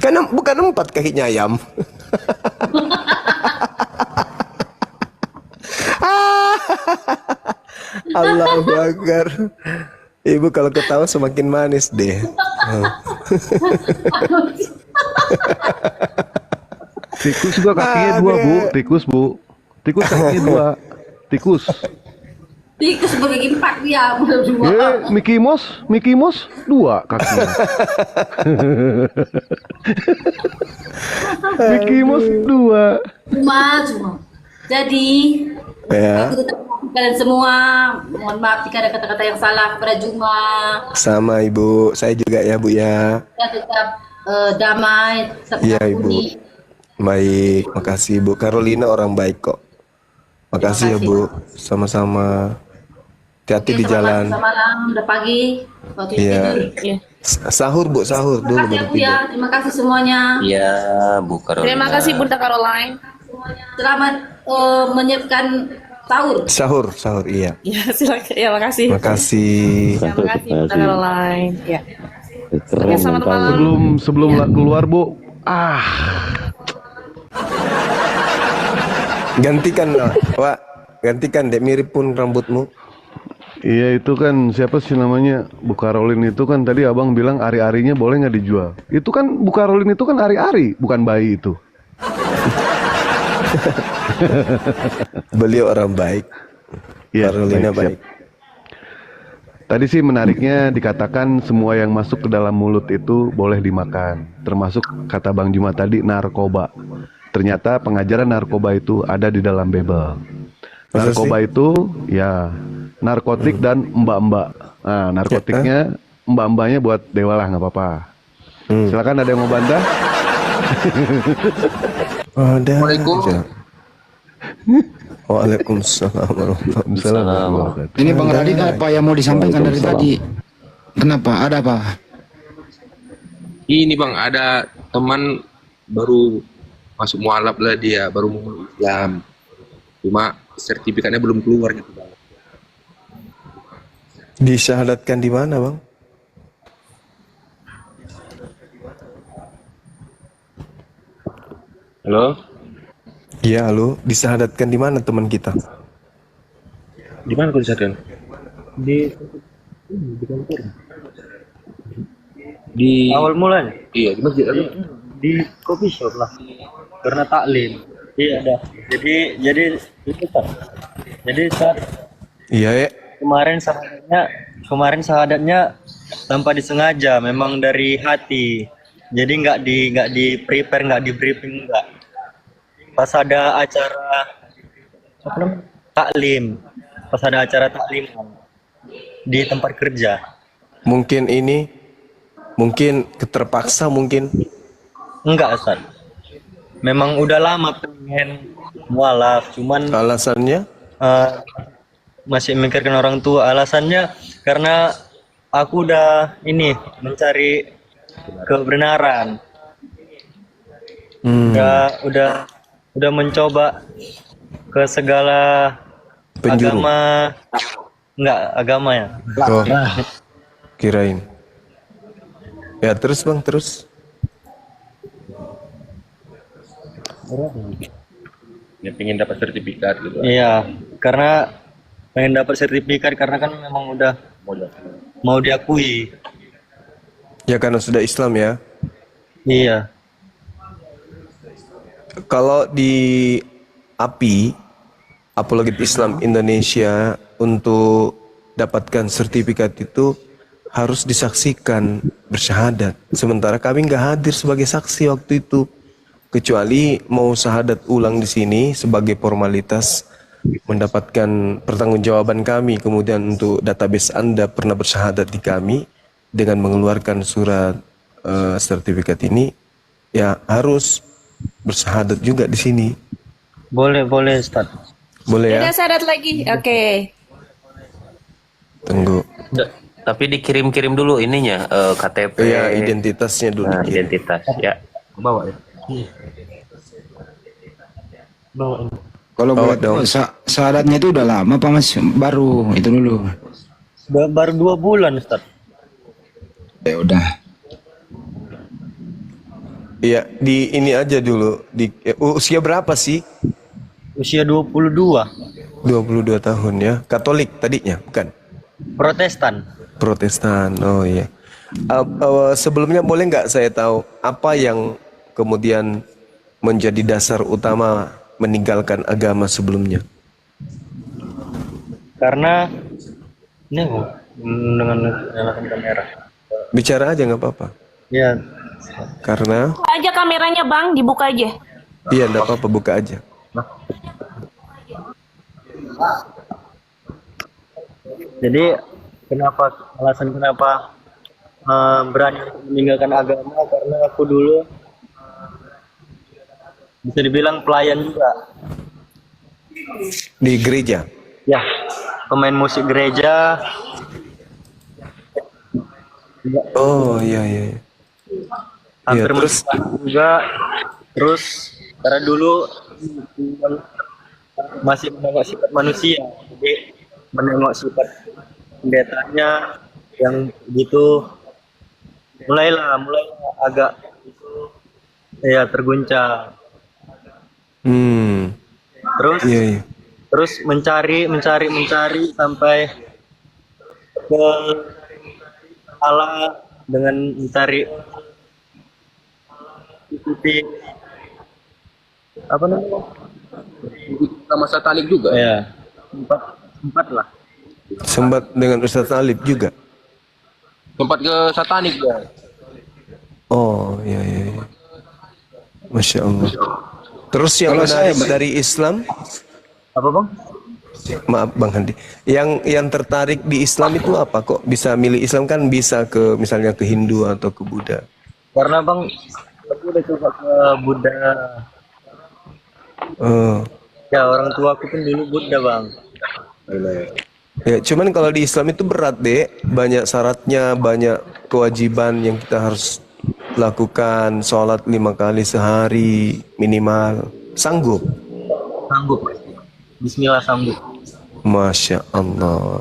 Kan bukan 4 kakinya ayam. Allahu Akbar. Ibu kalau ketawa semakin manis deh.
Tikus juga kakinya dua, Bu. Tikus, Bu. Tikus kakinya dua. Tikus.
Tikus berkaki 4 dia.
Mickey Mouse dua kakinya. Mickey Mouse dua.
Cuma. Jadi
Ya,
aku tetap maafkan kalian semua. Mohon maaf jika ada kata-kata yang salah kepada Juma.
sama Ibu. Saya juga ya, Bu ya.
Kita tetap damai, tetap
Iya, Ibu.
mengampuni.
Baik, makasih Ibu. Carolina orang baik kok. Makasih ya,
Terima
Bu. Sama-sama. Hati-hati di
Oke, selamat
jalan.
malam, udah pagi. Waktu
Iya.
tidur.
Sahur, Bu, sahur dulu
Terima kasih
baru
ya, Bu ya.
tidur.
Terima kasih semuanya.
Iya, Bu Carolina.
Terima kasih Bunda Caroline.
Selamat menyiapkan sahur.
Sahur, iya.
Ya, silakan. Ya, makasih.
Makasih.
Ya, makasih Bunda Caroline. Ya. Oke, selamat malam.
Sebelum keluar, Bu.
Gantikan, Wak. Gantikan, dek mirip pun rambutmu.
Iya, itu kan siapa sih namanya? Bu Caroline itu kan tadi Abang bilang ari-arinya boleh nggak dijual. Itu kan Bu Caroline itu kan ari-ari, bukan bayi itu.
Beliau orang baik.
Iya,
Carolina
baik,
baik.
siap. Tadi sih menariknya dikatakan semua yang masuk ke dalam mulut itu boleh dimakan, termasuk kata Bang Juma tadi narkoba. Ternyata pengajaran narkoba itu ada di dalam Bible.
Masa
Narkoba itu ya narkotik dan mbak-mbak. Nah, narkotiknya mbak-mbaknya buat dewa lah, nggak apa-apa. Silakan, ada yang mau bantah?
Ada.
Assalamualaikum.
aja. Waalaikumsalam warahmatullahi
Assalamualaikum.
Ini Bang Radit apa yang mau disampaikan dari tadi? Kenapa? Ada apa?
Ini Bang, ada teman baru masuk mualaf lah, dia baru mau Islam. Cuma sertifikatnya belum keluar gitu Bang.
Disyahadatkan di mana, Bang?
Halo?
Iya, halo. Disahadatkan di mana teman kita?
Di mana kau disadarkan?
Di
Kantor. Di
awal mulanya
iya di masjid apa?
di coffee shop lah, karena taklim. Iya ada. Jadi itu kan. Jadi saat
Iya, ya.
kemarin sahadatnya tanpa disengaja, memang dari hati. Jadi nggak di prepare, nggak di briefing, nggak. Pas ada acara apa namanya? Taklim. Pas ada acara taklim di tempat kerja.
Mungkin keterpaksa mungkin.
Enggak, Ustaz. Memang udah lama pengen mualaf, cuman
Alasannya?
masih memikirkan orang tua. Alasannya karena aku udah mencari kebenaran. Udah mencoba ke segala
Penjuru.
agama ya.
Oh, kirain. Ya, terus Bang, terus.
Ya pengen dapat sertifikat gitu.
Iya, karena pengen dapat sertifikat karena kan memang udah mau diakui.
Ya, karena sudah Islam ya.
Iya.
Kalau di API, Apologet Islam Indonesia, untuk dapatkan sertifikat itu harus disaksikan bersyahadat. Sementara kami nggak hadir sebagai saksi waktu itu, kecuali mau syahadat ulang di sini sebagai formalitas mendapatkan pertanggungjawaban kami. Kemudian untuk database Anda pernah bersyahadat di kami dengan mengeluarkan surat sertifikat ini, ya harus bersyahadat juga di sini.
Boleh Ustaz.
Boleh ya?
Udah syarat lagi. Oke.
Tunggu.
Tapi dikirim-kirim dulu ininya, KTP.
Ya, identitasnya dulu.
Nah, identitas ya.
Bawa ya.
Kalau boleh tahu, syaratnya itu udah lama Pak Mas? Baru itu dulu.
Baru 2 bulan, Ustaz.
Ya udah.
Iya, di ini aja dulu. Usia berapa sih?
Usia 22.
22 tahun ya. Katolik tadinya, bukan?
Protestan.
Protestan. Oh iya. Sebelumnya boleh nggak saya tahu apa yang kemudian menjadi dasar utama meninggalkan agama sebelumnya?
Karena ini dengan nyalakan kamera.
Bicara aja nggak apa-apa.
Ya,
Karena
Buka aja kameranya Bang, dibuka aja.
iya nggak apa-apa, buka aja.
jadi alasan kenapa berani meninggalkan agama, karena aku dulu bisa dibilang pelayan juga.
Di gereja.
Ya, pemain musik gereja.
Oh iya iya. Iya,
Hampir
terus
juga. Terus karena dulu masih menengok sifat manusia, jadi menengok sifat pendetanya yang gitu, mulai agak ya terguncang. Terus
iya iya.
terus mencari sampai ke Allah dengan mencari ikuti apa namanya,
Sama satanik juga.
ya sempat lah.
Sempat dengan Ustadz Alif juga.
Sempat ke satanik ya.
Oh iya iya iya. Masya Allah. Terus yang
Kalau
menarik
saya-
dari Islam,
Apa Bang?
maaf Bang Handi, yang tertarik di Islam itu apa? Kok bisa milih Islam? Kan bisa ke misalnya ke Hindu atau ke Buddha.
Karena Bang, aku udah coba ke Buddha.
Oh.
Ya, orang tua aku pun dulu Buddha Bang.
Ya, cuman kalau di Islam itu berat deh, banyak syaratnya, banyak kewajiban yang kita harus lakukan. Sholat 5 kali sehari minimal. Sanggup?
Sanggup. Bismillah sanggup.
Masya Allah.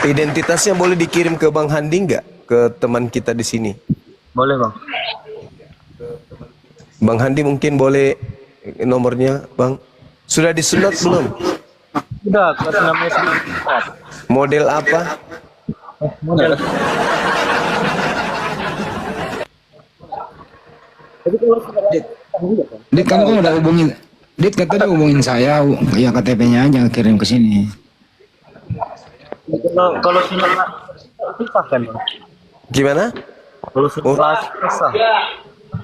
Identitasnya boleh dikirim ke Bang Handi nggak? Ke teman kita di sini.
Boleh Bang.
Bang Handi mungkin boleh nomornya, Bang. Sudah disunat belum?
Udah, kelas 6 SD.
Model apa?
Model.
Dit, kamu kan udah hubungin. Dit katanya hubungin saya, ya KTP-nya aja kirim ke sini.
Kalau sunat susah kan, Bang?
Gimana?
Kalau sunat susah.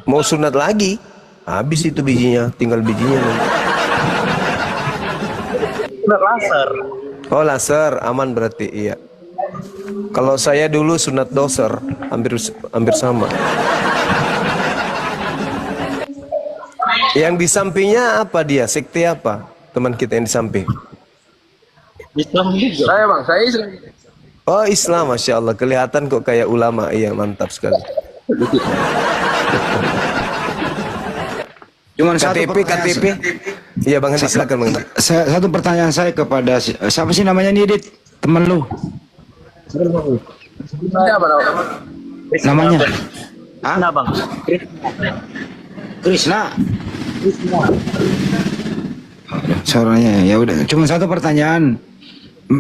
Mau sunat lagi? Habis itu bijinya, tinggal bijinya nanti.
Sunat laser.
Oh, laser aman berarti, iya. Kalau saya dulu sunat doser, hampir sama. Yang di sampingnya apa dia? Sekte apa? Teman kita yang di samping.
Islam juga.
Saya bang, saya Islam.
Oh, Islam, Masya Allah. Kelihatan kok kayak ulama. Iya, mantap sekali.
Cuman
KTP. Iya, Bang Handi, silakan Bang Handi.
Satu pertanyaan saya kepada siapa sih namanya nih, Dit? Temen lu?
Siapa bang?
Namanya?
Mana, Bang?
Krishna. Suaranya ya udah. Cuma satu pertanyaan.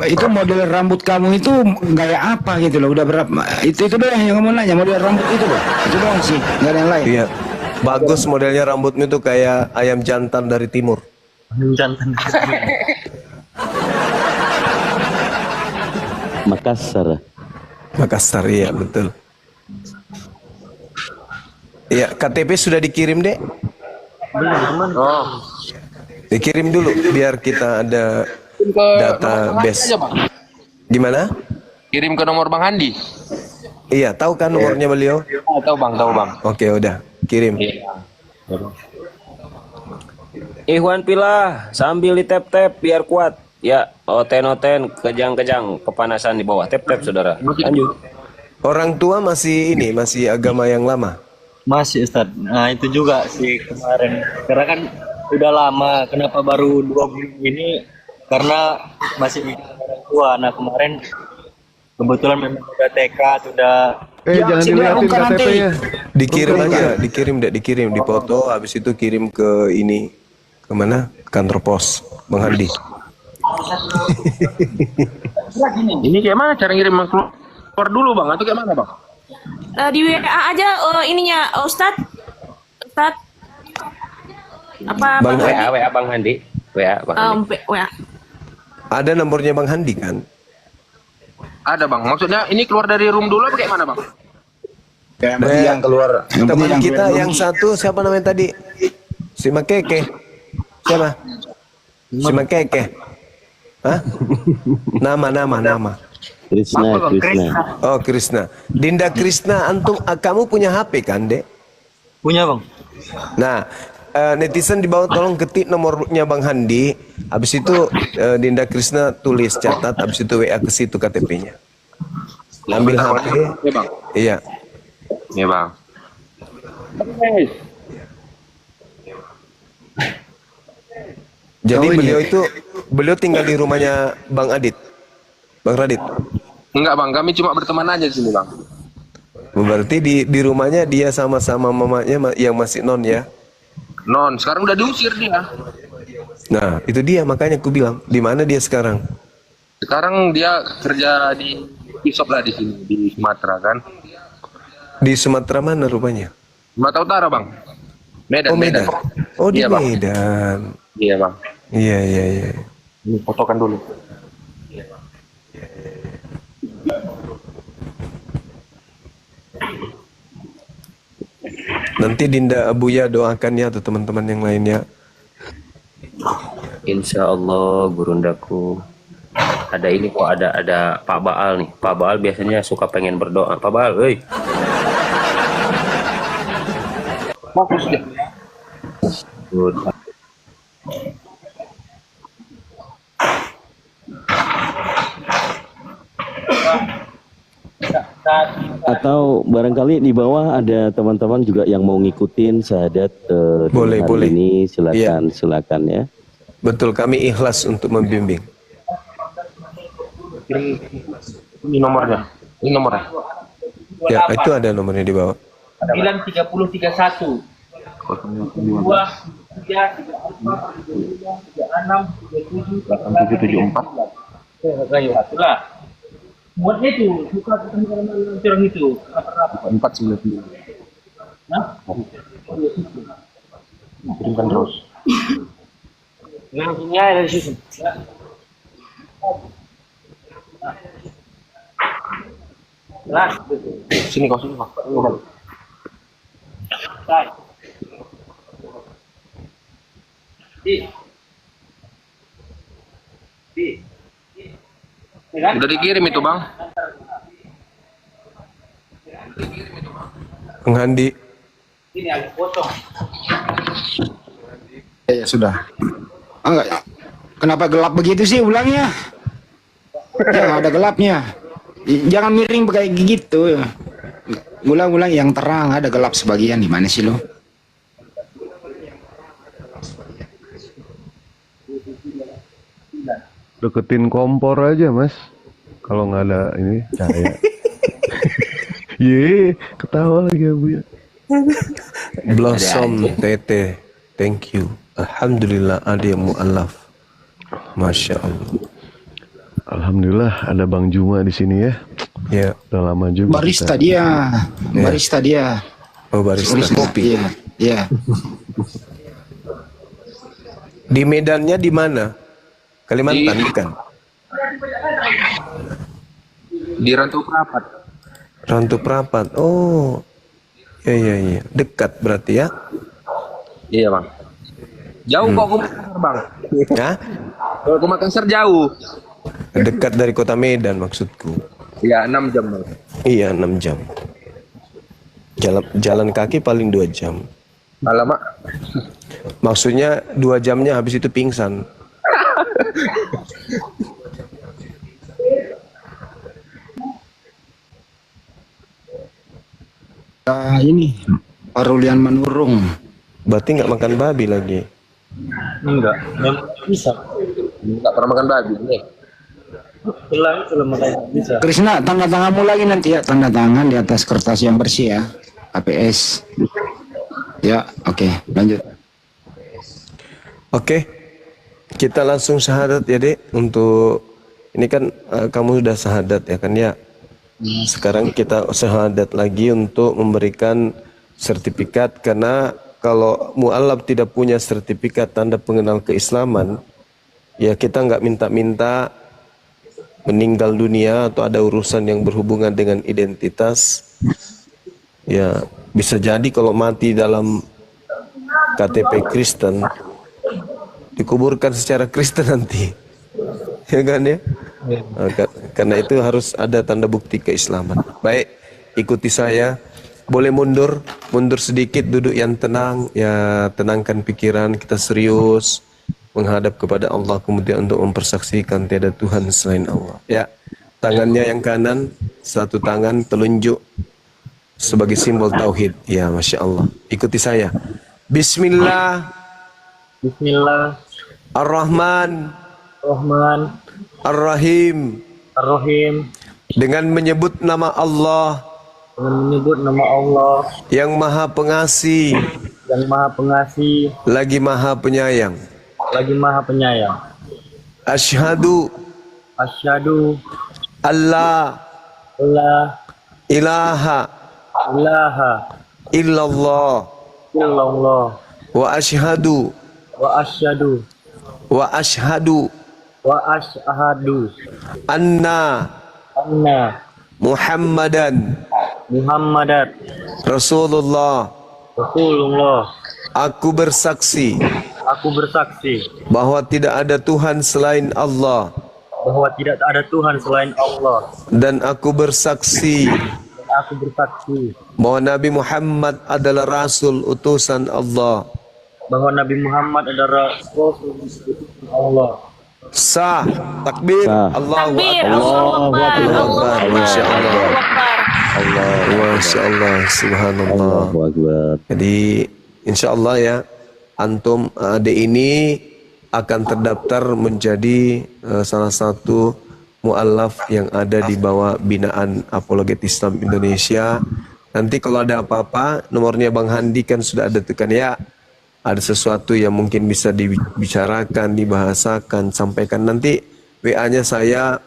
Itu model rambut kamu itu gaya apa gitu loh? Udah berapa? Itu doang yang kamu nanya, model rambut itu loh. Itu doang sih, nggak ada yang lain.
Iya. Bagus modelnya rambutmu tuh kayak ayam jantan dari timur.
Jantan.
Makassar, iya betul. Iya, KTP sudah dikirim, Dek?
Belum,
Oh,
Dikirim dulu biar kita ada database. Gimana?
kirim ke nomor Bang Handi.
Iya, tahu kan nomornya beliau?
Tahu bang, tahu bang.
Oke, udah. Kirim.
Ikhwan pilah sambil di tap biar kuat. Ya, oten kejang-kejang kepanasan di bawah. Tap saudara. Lanjut.
Orang tua masih agama yang lama.
Masih, Ustaz. Nah, itu juga sih kemarin. Karena kan udah lama. Kenapa baru 2 bulan ini? Karena masih bikin orang tua. Nah, kemarin kebetulan memang udah tekad, udah...
Jangan dilihatin KTP-nya.
Dikirim aja, dikirim, dipoto, habis itu kirim ke ini. Kemana? Kantor pos, Bang Handi.
Ini kayak mana cara ngirim keluar dulu bang? Atau kayak mana bang?
Di WA aja ininya Ustadz. Apa
Bang
WA Bang Handi. WA Bang Handi.
WA.
Ada nomornya Bang Handi kan?
Ada bang. Maksudnya ini keluar dari room dulu apa kayak mana bang?
Yang keluar.
Teman kita yang satu siapa namanya tadi? Si Makeke. Siapa? Si Makeke. Hah? Nama.
Krishna.
Oh, Krishna. Dinda Krishna, kamu punya HP kan, Dek?
Punya, Bang.
Nah, netizen di bawah tolong ketik nomornya Bang Handi. Habis itu Dinda Krishna tulis, catat, habis itu WA ke situ KTP-nya. Ambil HP.
Iya bang.
Iya.
Iya bang.
Jadi beliau tinggal di rumahnya Bang Adit. Bang Radit.
Enggak bang, kami cuma berteman aja di sini bang.
Berarti di rumahnya dia sama-sama mamanya yang masih non ya?
Non, sekarang udah diusir dia.
Nah, itu dia makanya aku bilang, di mana dia sekarang?
Sekarang dia kerja di Isop lah di sini, di Sumatera kan.
Di Sumatera mana rupanya?
Sumatera Utara bang. Medan.
Oh, Medan. Oh, di
Iya, Bang.
Medan.
Iya bang.
Iya.
Ini fotokan dulu.
Nanti Dinda Abuya doakan ya atau teman-teman yang lainnya.
Insya Allah gurundaku. Ada ini kok, ada Pak Baal nih. Pak Baal biasanya suka pengen berdoa. Pak Baal, hei.
Fokus dia.
Good.
Atau barangkali di bawah ada teman-teman juga yang mau ngikutin syahadat
Boleh.
ini,
Iya.
silakan ya.
Betul, kami ikhlas untuk membimbing.
Ini nomornya. Ini nomornya.
Ya, itu ada nomornya di bawah.
93031.
Muatnya itu suka curang itu.
490. Kirimkan terus.
Yang ini ada di situ.
Sini kau sini kau. Udah dikirim itu bang.
Bang Handi.
Ini agak kosong.
Ya sudah. Enggak. Kenapa gelap begitu sih ulangnya? Ya ada gelapnya. Jangan miring kayak gitu. Ulang-ulang yang terang, ada gelap sebagian. Gimana sih lo?
Deketin kompor aja mas, kalau nggak ada ini cahaya. Ye, ketawa lagi ya bu ya.
Blossom Tete, thank you. Alhamdulillah ada yang mu'alaf. Masya Allah.
Alhamdulillah ada Bang Juma di sini ya.
Ya.
Udah lama juga.
Barista dia, barista dia.
Oh barista kopi.
Iya, iya.
Di Medannya di mana? Kalimantan bukan?
Di Rantau Prapat.
Rantau Prapat. Oh, iya. Dekat berarti ya?
Iya bang. Jauh kok ke Makassar bang.
Hah?
Kalau ke Makassar jauh.
Dekat dari kota Medan maksudku.
Ya 6 jam bang.
Iya 6 jam. Jalan kaki paling 2 jam.
Alamak.
Maksudnya 2 jamnya habis itu pingsan.
Ini Parulian Manurung.
Berarti nggak makan babi lagi?
Enggak, bisa.
Enggak pernah makan babi nih.
Belum makan bisa.
Krisna, tanda tanganmu lagi nanti ya, tanda tangan di atas kertas yang bersih ya, APS. Ya, oke, lanjut.
Oke, kita langsung syahadat ya dek. Untuk ini kan kamu sudah syahadat ya kan ya. Sekarang kita syahadat lagi untuk memberikan sertifikat, karena kalau mu'alaf tidak punya sertifikat tanda pengenal keislaman, ya kita nggak minta-minta meninggal dunia atau ada urusan yang berhubungan dengan identitas. Ya bisa jadi kalau mati dalam KTP Kristen dikuburkan secara Kristen nanti, ya kan ya? Karena itu harus ada tanda bukti keislaman. Baik, ikuti saya. Boleh mundur sedikit, duduk yang tenang, ya tenangkan pikiran, kita serius menghadap kepada Allah, kemudian untuk mempersaksikan tiada Tuhan selain Allah. Ya, tangannya yang kanan, satu tangan telunjuk sebagai simbol tauhid. Ya, masya Allah. Ikuti saya. Bismillah.
Bismillah.
Ar-Rahman.
Rahman.
Ar-Rahim.
Ar-Rahim.
Dengan menyebut nama Allah.
Dengan menyebut nama Allah.
Yang Maha Pengasih.
Yang Maha Pengasih.
Lagi Maha Penyayang.
Lagi Maha Penyayang.
Asyhadu.
Asyhadu.
Allah.
La
Ilaha.
ilaha.
Illallah.
Illallah.
Wa asyhadu.
Wa asyhadu.
Wa asyhadu.
Wa asyhadu.
Anna.
Anna.
Muhammadan.
Muhammadan.
Rasulullah.
Rasulullah.
Aku bersaksi.
Aku bersaksi.
Bahwa tidak ada Tuhan selain Allah.
Bahwa tidak ada Tuhan selain Allah.
Dan aku bersaksi.
Aku bersaksi.
Bahwa Nabi Muhammad adalah Rasul utusan Allah.
Bahwa Nabi Muhammad adalah Rasul Allah.
Sah. Takbir.
Sah.
Allahu
Takbir.
Akbar.
Allahu Akbar.
Masya Allah.
Allahu Akbar.
Masya Allah. Subhanallah.
Allahu Akbar.
Jadi insya Allah ya, antum adik ini akan terdaftar menjadi salah satu mu'alaf yang ada di bawah binaan Apologet Islam Indonesia Nanti kalau ada apa-apa, nomornya Bang Handi kan sudah ada, tekan ya. Ada sesuatu yang mungkin bisa dibicarakan, dibahasakan, sampaikan. Nanti WA-nya saya,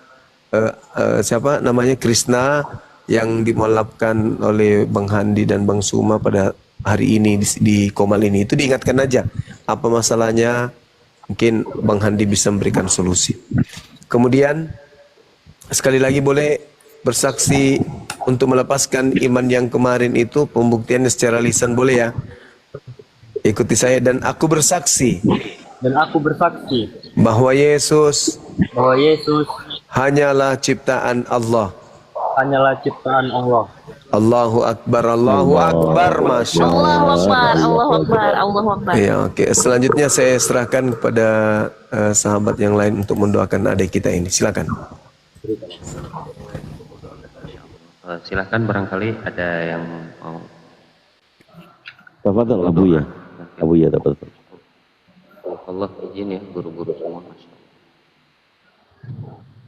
siapa namanya, Krisna, yang dimolapkan oleh Bang Handi dan Bang Suma pada hari ini di Komal ini. Itu diingatkan aja apa masalahnya, mungkin Bang Handi bisa memberikan solusi. Kemudian sekali lagi boleh bersaksi untuk melepaskan iman yang kemarin itu, pembuktiannya secara lisan boleh ya. Ikuti saya. Dan aku bersaksi bahwa Yesus hanyalah ciptaan Allah. Allahu Akbar, Allahu Akbar, Masya Allah.
Allahu Akbar.
Ya, oke. Selanjutnya saya serahkan kepada sahabat yang lain untuk mendoakan adik kita ini. Silakan.
Silahkan, barangkali ada yang mau.
Tafadhol Abu ya, tafadhol.
Allah izin ya, guru-guru semua.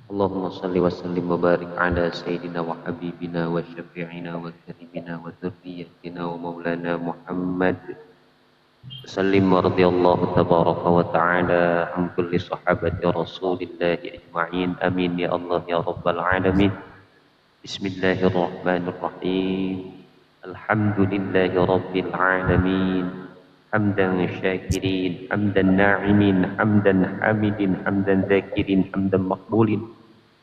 Allahumma salli wa sallim wa barik ala sayyidina wa habibina wa syafi'ina wa karimina wa dhurriyyatina wa maulana Muhammad. Sallim wa radiyallahu tabaraka wa ta'ala an kulli sahabati rasulillahi ajma'in. Amin ya Allah ya rabbal alamin. Bismillahirrahmanirrahim. Alhamdulillahi rabbil alamin. Hamdan syakirin, hamdan na'imin, hamdan hamidin, hamdan zakirin, hamdan maqbulin,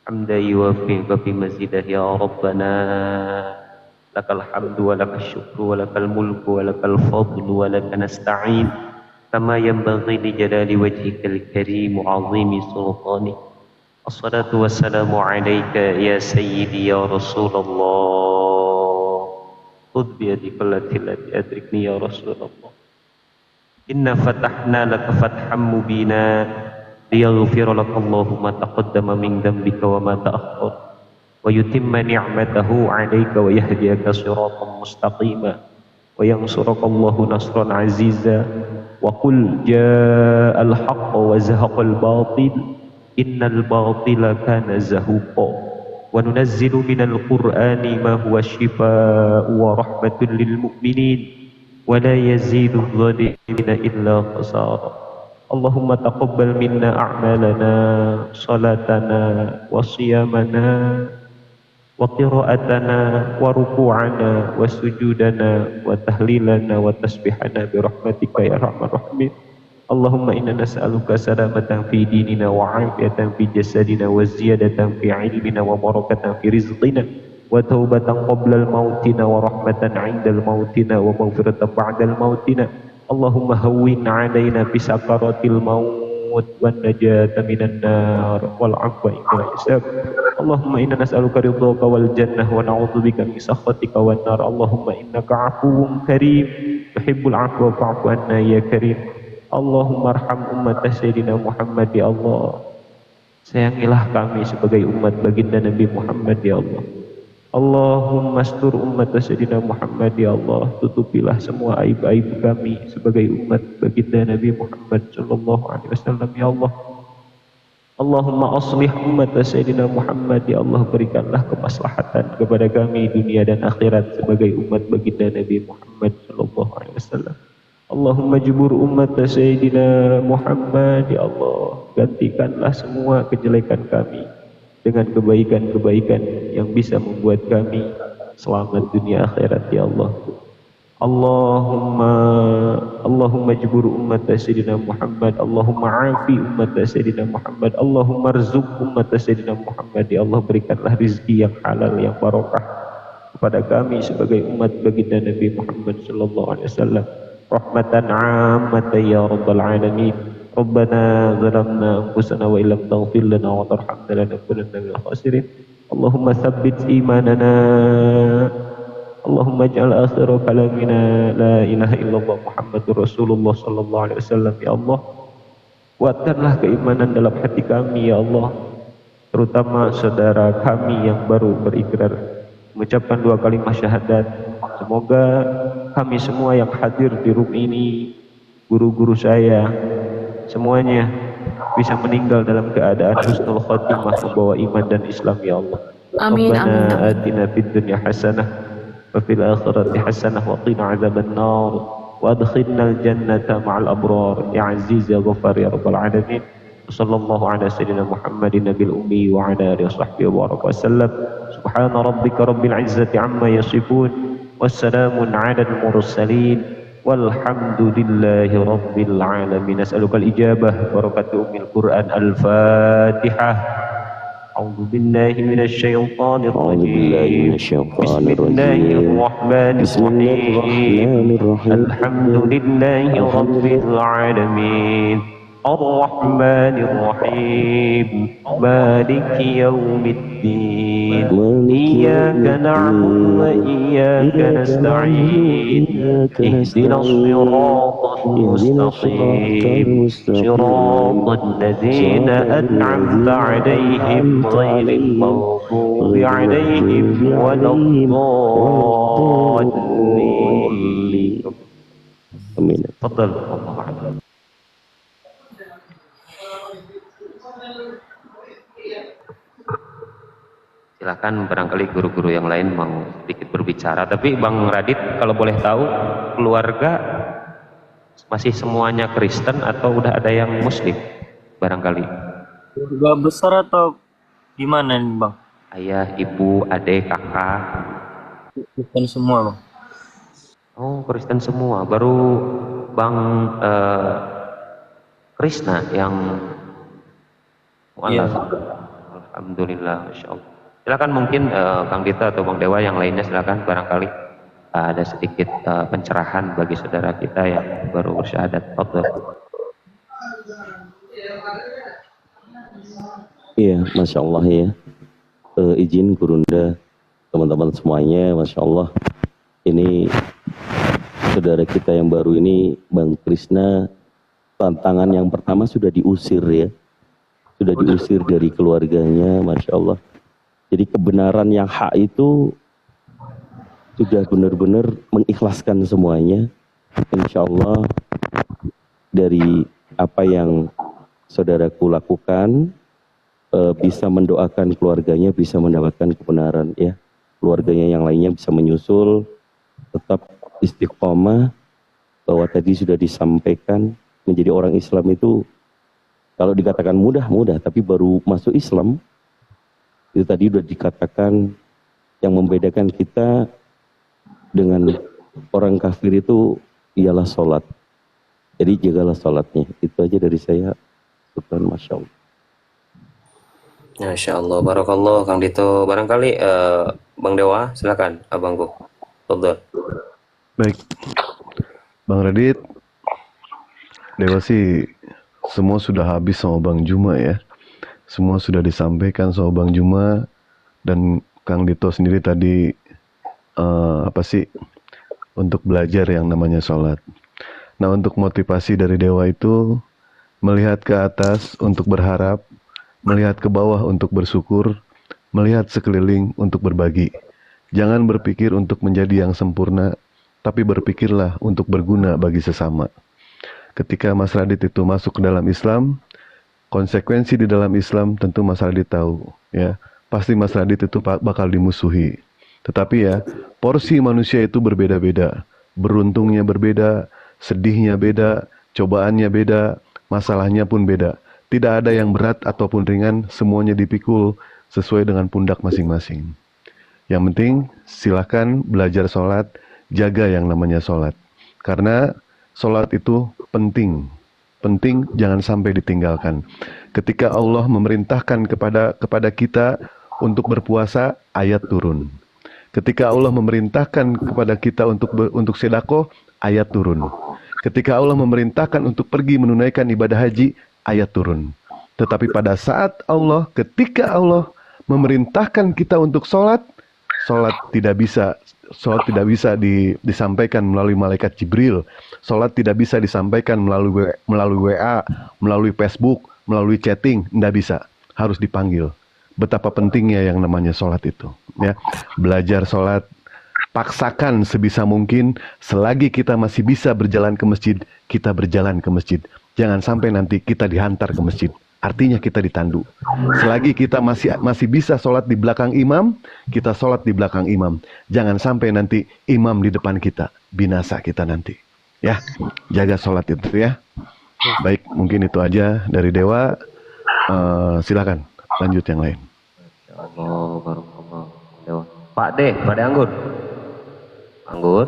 hamdan yuwafi wa bimazidah ya Rabbana. Lakal hamdu wa lakal syukru wa lakal mulku wa lakal fadlu wa lakal nasta'in. Kama yanbaghi li jalali wajhikal karim wa azimi sultanik. Assalatu wassalamu alaika ya sayyidi ya Rasulullah. Khudh biyadi qallati lati adrikni ya Rasulullah. Inna fatahna laka fatham mubina liyaghfira laka Allahu ma taqaddama min dhanbika wa ma ta'akhkhar wa yutimma ni'matahu 'alaika wa yahdiyaka siratan mustaqima wa yansuraka Allahu nasran 'aziza wa qul jaa'al haqqu wa zahaqal batil innal batila kana zahuqa wa nunazzilu minal qur'ani ma huwa shifaa'un wa rahmatun lil mu'minin ولا يزيد الظالمين إلا خسارا. اللهم تقبل منا أعمالنا صلاتنا وصيامنا وقراءتنا وركوعنا وسجودنا وتهليلنا وتسبيحنا برحمتك يا أرحم الراحمين. اللهم إنا نسألك سلامة في ديننا وعافية في جسدنا وزيادة في علمنا وبركة في رزقنا وتوبة قبل الموتنا ورحمة عند الموتنا ومغفرة بعد الموتنا. اللهم هون علينا بسكرات الموت والنجاة من النار والعفو عند الحساب. اللهم إنا نسألك رضاك والجنة ونعوذ بك من سخطك والنار. اللهم إنك عفو كريم تحب العفو فاعف عنا يا كريم. اللهم ارحم أمة سيدنا Muhammad ya Allah. Sayangilah kami sebagai umat baginda Nabi Muhammad ya Allah. Allahumma astur ummat Sayyidina Muhammad ya Allah. Tutupilah semua aib-aib kami sebagai umat baginda Nabi Muhammad sallallahu alaihi wasallam ya Allah. Allahumma aslih ummat Sayyidina Muhammad ya Allah. Berikanlah kemaslahatan kepada kami dunia dan akhirat sebagai umat baginda Nabi Muhammad sallallahu alaihi wasallam. Allahumma jubur ummat Sayyidina Muhammad ya Allah. Gantikanlah semua kejelekan kami dengan kebaikan-kebaikan yang bisa membuat kami selamat dunia akhirat ya Allah. Allahumma jubur ummat Sayyidina Muhammad. Allahumma afi ummat Sayyidina Muhammad. Allahumma arzuq ummat Sayyidina Muhammad ya Allah. Berikanlah rizki yang halal yang barokah kepada kami sebagai umat baginda Nabi Muhammad sallallahu alaihi wasallam. Rahmatan 'ammatan ya rabbal alamin. Rabbana zalamna anfusana wa illam taghfir lana wa tarhamna lanakunanna minal khasirin. Allahumma tsabbit imanana. Allahumma ij'al akhir kalamina la ilaha illallah Muhammadur Rasulullah sallallahu alaihi wasallam ya Allah. Kuatkanlah keimanan dalam hati kami ya Allah, terutama saudara kami yang baru berikrar mengucapkan 2 kalimat syahadat. Semoga kami semua yang hadir di room ini, guru-guru saya, semuanya bisa meninggal dalam keadaan husnul khotimah, membawa iman dan Islam ya Allah.
Amin,
Rabbana
amin.
atina fid dunya hasanah وفي الآخرة حسنة وقنا عذاب النار وأدخلنا الجنة مع الأبرار يا عزيز يا غفار يا رب العالمين. وصلى الله على سيدنا محمد النبي الأمي وعلى آله وصحبه وبارك وسلم. سبحان ربك رب العزة عما يصفون والسلام على المرسلين والحمد لله رب العالمين. أسألك الإجابة بركة أم القرآن. الفاتحة. أعوذ بالله من الشيطان الرجيم. بسم الله الرحمن الرحيم. الحمد لله رب العالمين الرحمن الرحيم مالك يوم الدين إياك نعبد وإياك نستعين اهدنا الصراط المستقيم صراط الذين أنعمت عليهم غير المغضوب عليهم ولا الضالين. تفضل. الله أعلم.
Silakan barangkali guru-guru yang lain mau sedikit berbicara. Tapi Bang Radit, kalau boleh tahu, keluarga masih semuanya Kristen atau udah ada yang Muslim barangkali?
Keluarga besar atau gimana nih Bang?
Ayah, ibu, adik, kakak.
Kristen semua Bang.
Oh, Kristen semua. Baru Bang Krishna yang mualaf. Alhamdulillah, Masya Allah. Silakan mungkin Kang Dito atau Bang Dewa yang lainnya, silakan barangkali ada sedikit pencerahan bagi saudara kita yang baru bersyahadat.
Iya, Masya Allah ya. Izin Gurunda, teman-teman semuanya, Masya Allah. Ini saudara kita yang baru ini, Bang Krishna, tantangan yang pertama sudah diusir ya. Sudah diusir dari keluarganya, Masya Allah. Jadi kebenaran yang hak itu sudah benar-benar mengikhlaskan semuanya. Insya Allah dari apa yang saudaraku lakukan, bisa mendoakan keluarganya bisa mendapatkan kebenaran ya. Keluarganya yang lainnya bisa menyusul, tetap istiqomah, bahwa tadi sudah disampaikan menjadi orang Islam itu kalau dikatakan mudah, tapi baru masuk Islam itu tadi sudah dikatakan yang membedakan kita dengan orang kafir itu ialah sholat. Jadi jagalah sholatnya. Itu aja dari saya. Syukran, Masya Allah.
Masya Allah, barakallah Kang Dito. Barangkali Bang Dewa, silakan abangku. Tafadhol.
Baik, Bang Radit, Dewa sih semua sudah habis sama Bang Juma ya. Semua sudah disampaikan sama Bang Juma dan Kang Dito sendiri tadi untuk belajar yang namanya sholat. Nah, untuk motivasi dari Dewa itu melihat ke atas untuk berharap, melihat ke bawah untuk bersyukur, melihat sekeliling untuk berbagi. Jangan berpikir untuk menjadi yang sempurna, tapi berpikirlah untuk berguna bagi sesama. Ketika Mas Radit itu masuk ke dalam Islam, konsekuensi di dalam Islam tentu Mas Radit tahu ya. Pasti Mas Radit itu bakal dimusuhi. Tetapi ya, porsi manusia itu berbeda-beda. Beruntungnya berbeda, sedihnya beda, cobaannya beda, masalahnya pun beda. Tidak ada yang berat ataupun ringan, semuanya dipikul sesuai dengan pundak masing-masing. Yang penting silakan belajar sholat, jaga yang namanya sholat. Karena sholat itu penting. Penting, jangan sampai ditinggalkan. Ketika Allah memerintahkan kepada kita untuk berpuasa, ayat turun. Ketika Allah memerintahkan kepada kita untuk sedekah, ayat turun. Ketika Allah memerintahkan untuk pergi menunaikan ibadah haji, ayat turun. Tetapi pada saat ketika Allah memerintahkan kita untuk sholat tidak bisa disampaikan melalui malaikat Jibril. Sholat tidak bisa disampaikan melalui WA, melalui Facebook, melalui chatting, tidak bisa. Harus dipanggil. Betapa pentingnya yang namanya sholat itu. Ya, belajar sholat, paksakan sebisa mungkin. Selagi kita masih bisa berjalan ke masjid, kita berjalan ke masjid. Jangan sampai nanti kita dihantar ke masjid. artinya kita ditandu. Selagi kita masih bisa sholat di belakang imam, kita sholat di belakang imam. Jangan sampai nanti imam di depan kita, binasa kita nanti. Ya, jaga sholat itu ya. Baik, mungkin itu aja dari Dewa. Silakan lanjut yang lain.
Dewa. Pak D, Anggur. Anggur,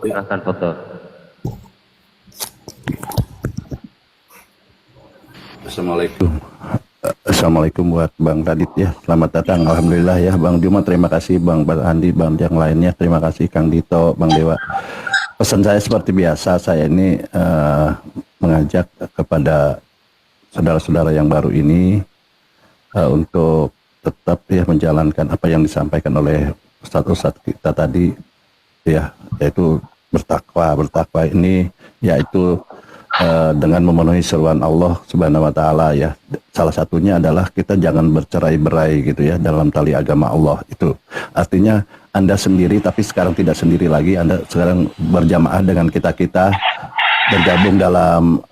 silakan foto.
Assalamualaikum buat Bang Radit ya. Selamat datang. Alhamdulillah ya Bang Juma, terima kasih Bang Andi, Bang yang lainnya. Terima kasih Kang Dito, Bang Dewa. Pesan saya seperti biasa, saya ini mengajak kepada saudara-saudara yang baru ini untuk tetap ya menjalankan apa yang disampaikan oleh ustadz-ustadz kita tadi ya, yaitu bertakwa ini yaitu dengan memenuhi seruan Allah Subhanahu wa taala ya. Salah satunya adalah kita jangan bercerai-berai gitu ya dalam tali agama Allah itu. Artinya Anda sendiri tapi sekarang tidak sendiri lagi, Anda sekarang berjamaah dengan kita-kita bergabung dalam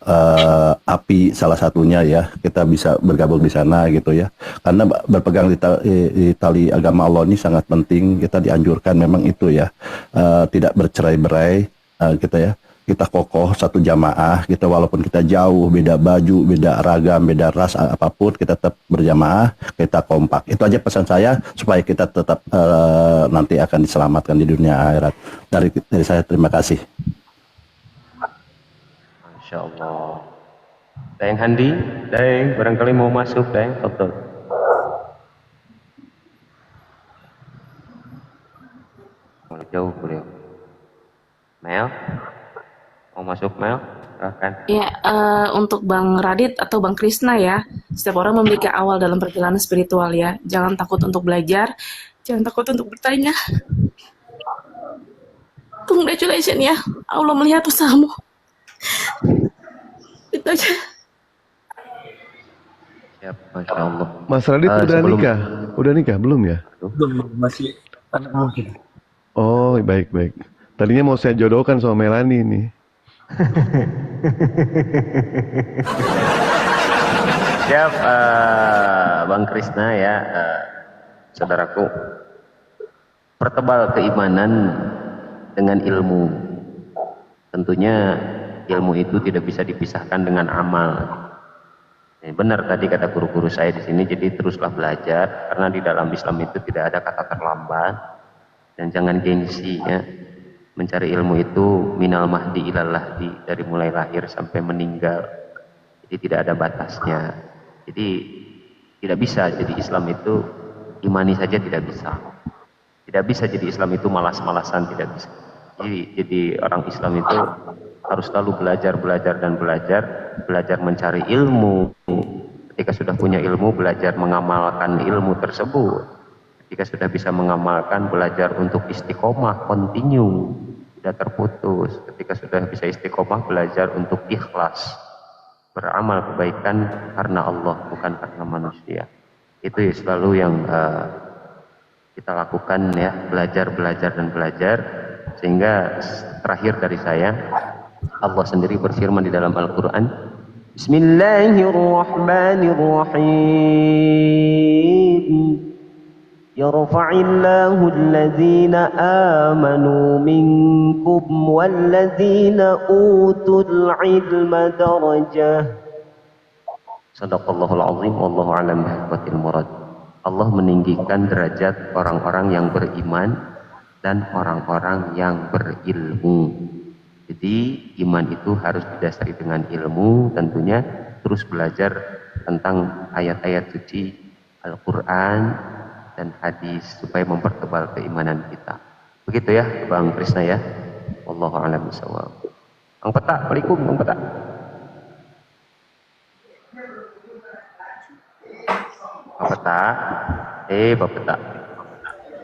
api salah satunya ya, kita bisa bergabung di sana gitu ya, karena berpegang di tali agama Allah ini sangat penting. Kita dianjurkan memang itu ya, tidak bercerai-berai kita ya, kita kokoh satu jamaah kita, walaupun kita jauh, beda baju, beda ragam, beda ras, apapun kita tetap berjamaah, kita kompak. Itu aja pesan saya supaya kita tetap nanti akan diselamatkan di dunia akhirat. Dari saya terima kasih.
Masya Allah. Dayang Handi, Dayang barangkali mau masuk, Dayang, betul. Jauh beliau. Mel, mau masuk Mel? Silahkan.
Ya, untuk Bang Radit atau Bang Krisna ya, setiap orang memiliki awal dalam perjalanan spiritual ya. Jangan takut untuk belajar, jangan takut untuk bertanya. Congratulations ya, Allah melihat usahamu. Itu aja.
Siap, Masya Allah.
Mas Radit udah nikah belum ya?
Belum, masih anak mungkin.
Oh, baik. Tadinya mau saya jodohkan sama Melani nih.
Siap, Bang Krisna ya, saudaraku. Pertebal keimanan dengan ilmu. Tentunya ilmu itu tidak bisa dipisahkan dengan amal. Benar tadi kata guru-guru saya di sini, jadi teruslah belajar, karena di dalam Islam itu tidak ada kata terlambat. Dan jangan gengsi ya. Mencari ilmu itu minal mahdi ilal lahdi, dari mulai lahir sampai meninggal. Jadi tidak ada batasnya. Jadi tidak bisa jadi Islam itu imani saja, tidak bisa. Tidak bisa jadi Islam itu malas-malasan, tidak bisa. Jadi orang Islam itu harus selalu belajar mencari ilmu. Ketika sudah punya ilmu, belajar mengamalkan ilmu tersebut. Ketika sudah bisa mengamalkan, belajar untuk istiqomah, continue, tidak terputus. Ketika sudah bisa istiqomah, belajar untuk ikhlas, beramal kebaikan karena Allah, bukan karena manusia. Itu selalu yang kita lakukan ya, belajar dan belajar. Sehingga terakhir dari saya, Allah sendiri berfirman di dalam Al-Quran, Bismillahirrahmanirrahim. Yarfa'illahu alladhina amanu minkum walladhina utul ilma darajah. Sadaqallahul azim, wallahu a'lam bihaqatil murad. Allah meninggikan derajat orang-orang yang beriman dan orang-orang yang berilmu. Jadi iman itu harus didasari dengan ilmu, tentunya terus belajar tentang ayat-ayat suci Al-Quran dan hadis supaya mempertebal keimanan kita. Begitu ya Bang Krisna ya. Wallahu a'lam bishawab. Bang Peta, Waalaikum Bang Peta. Bang Peta. Bang Peta.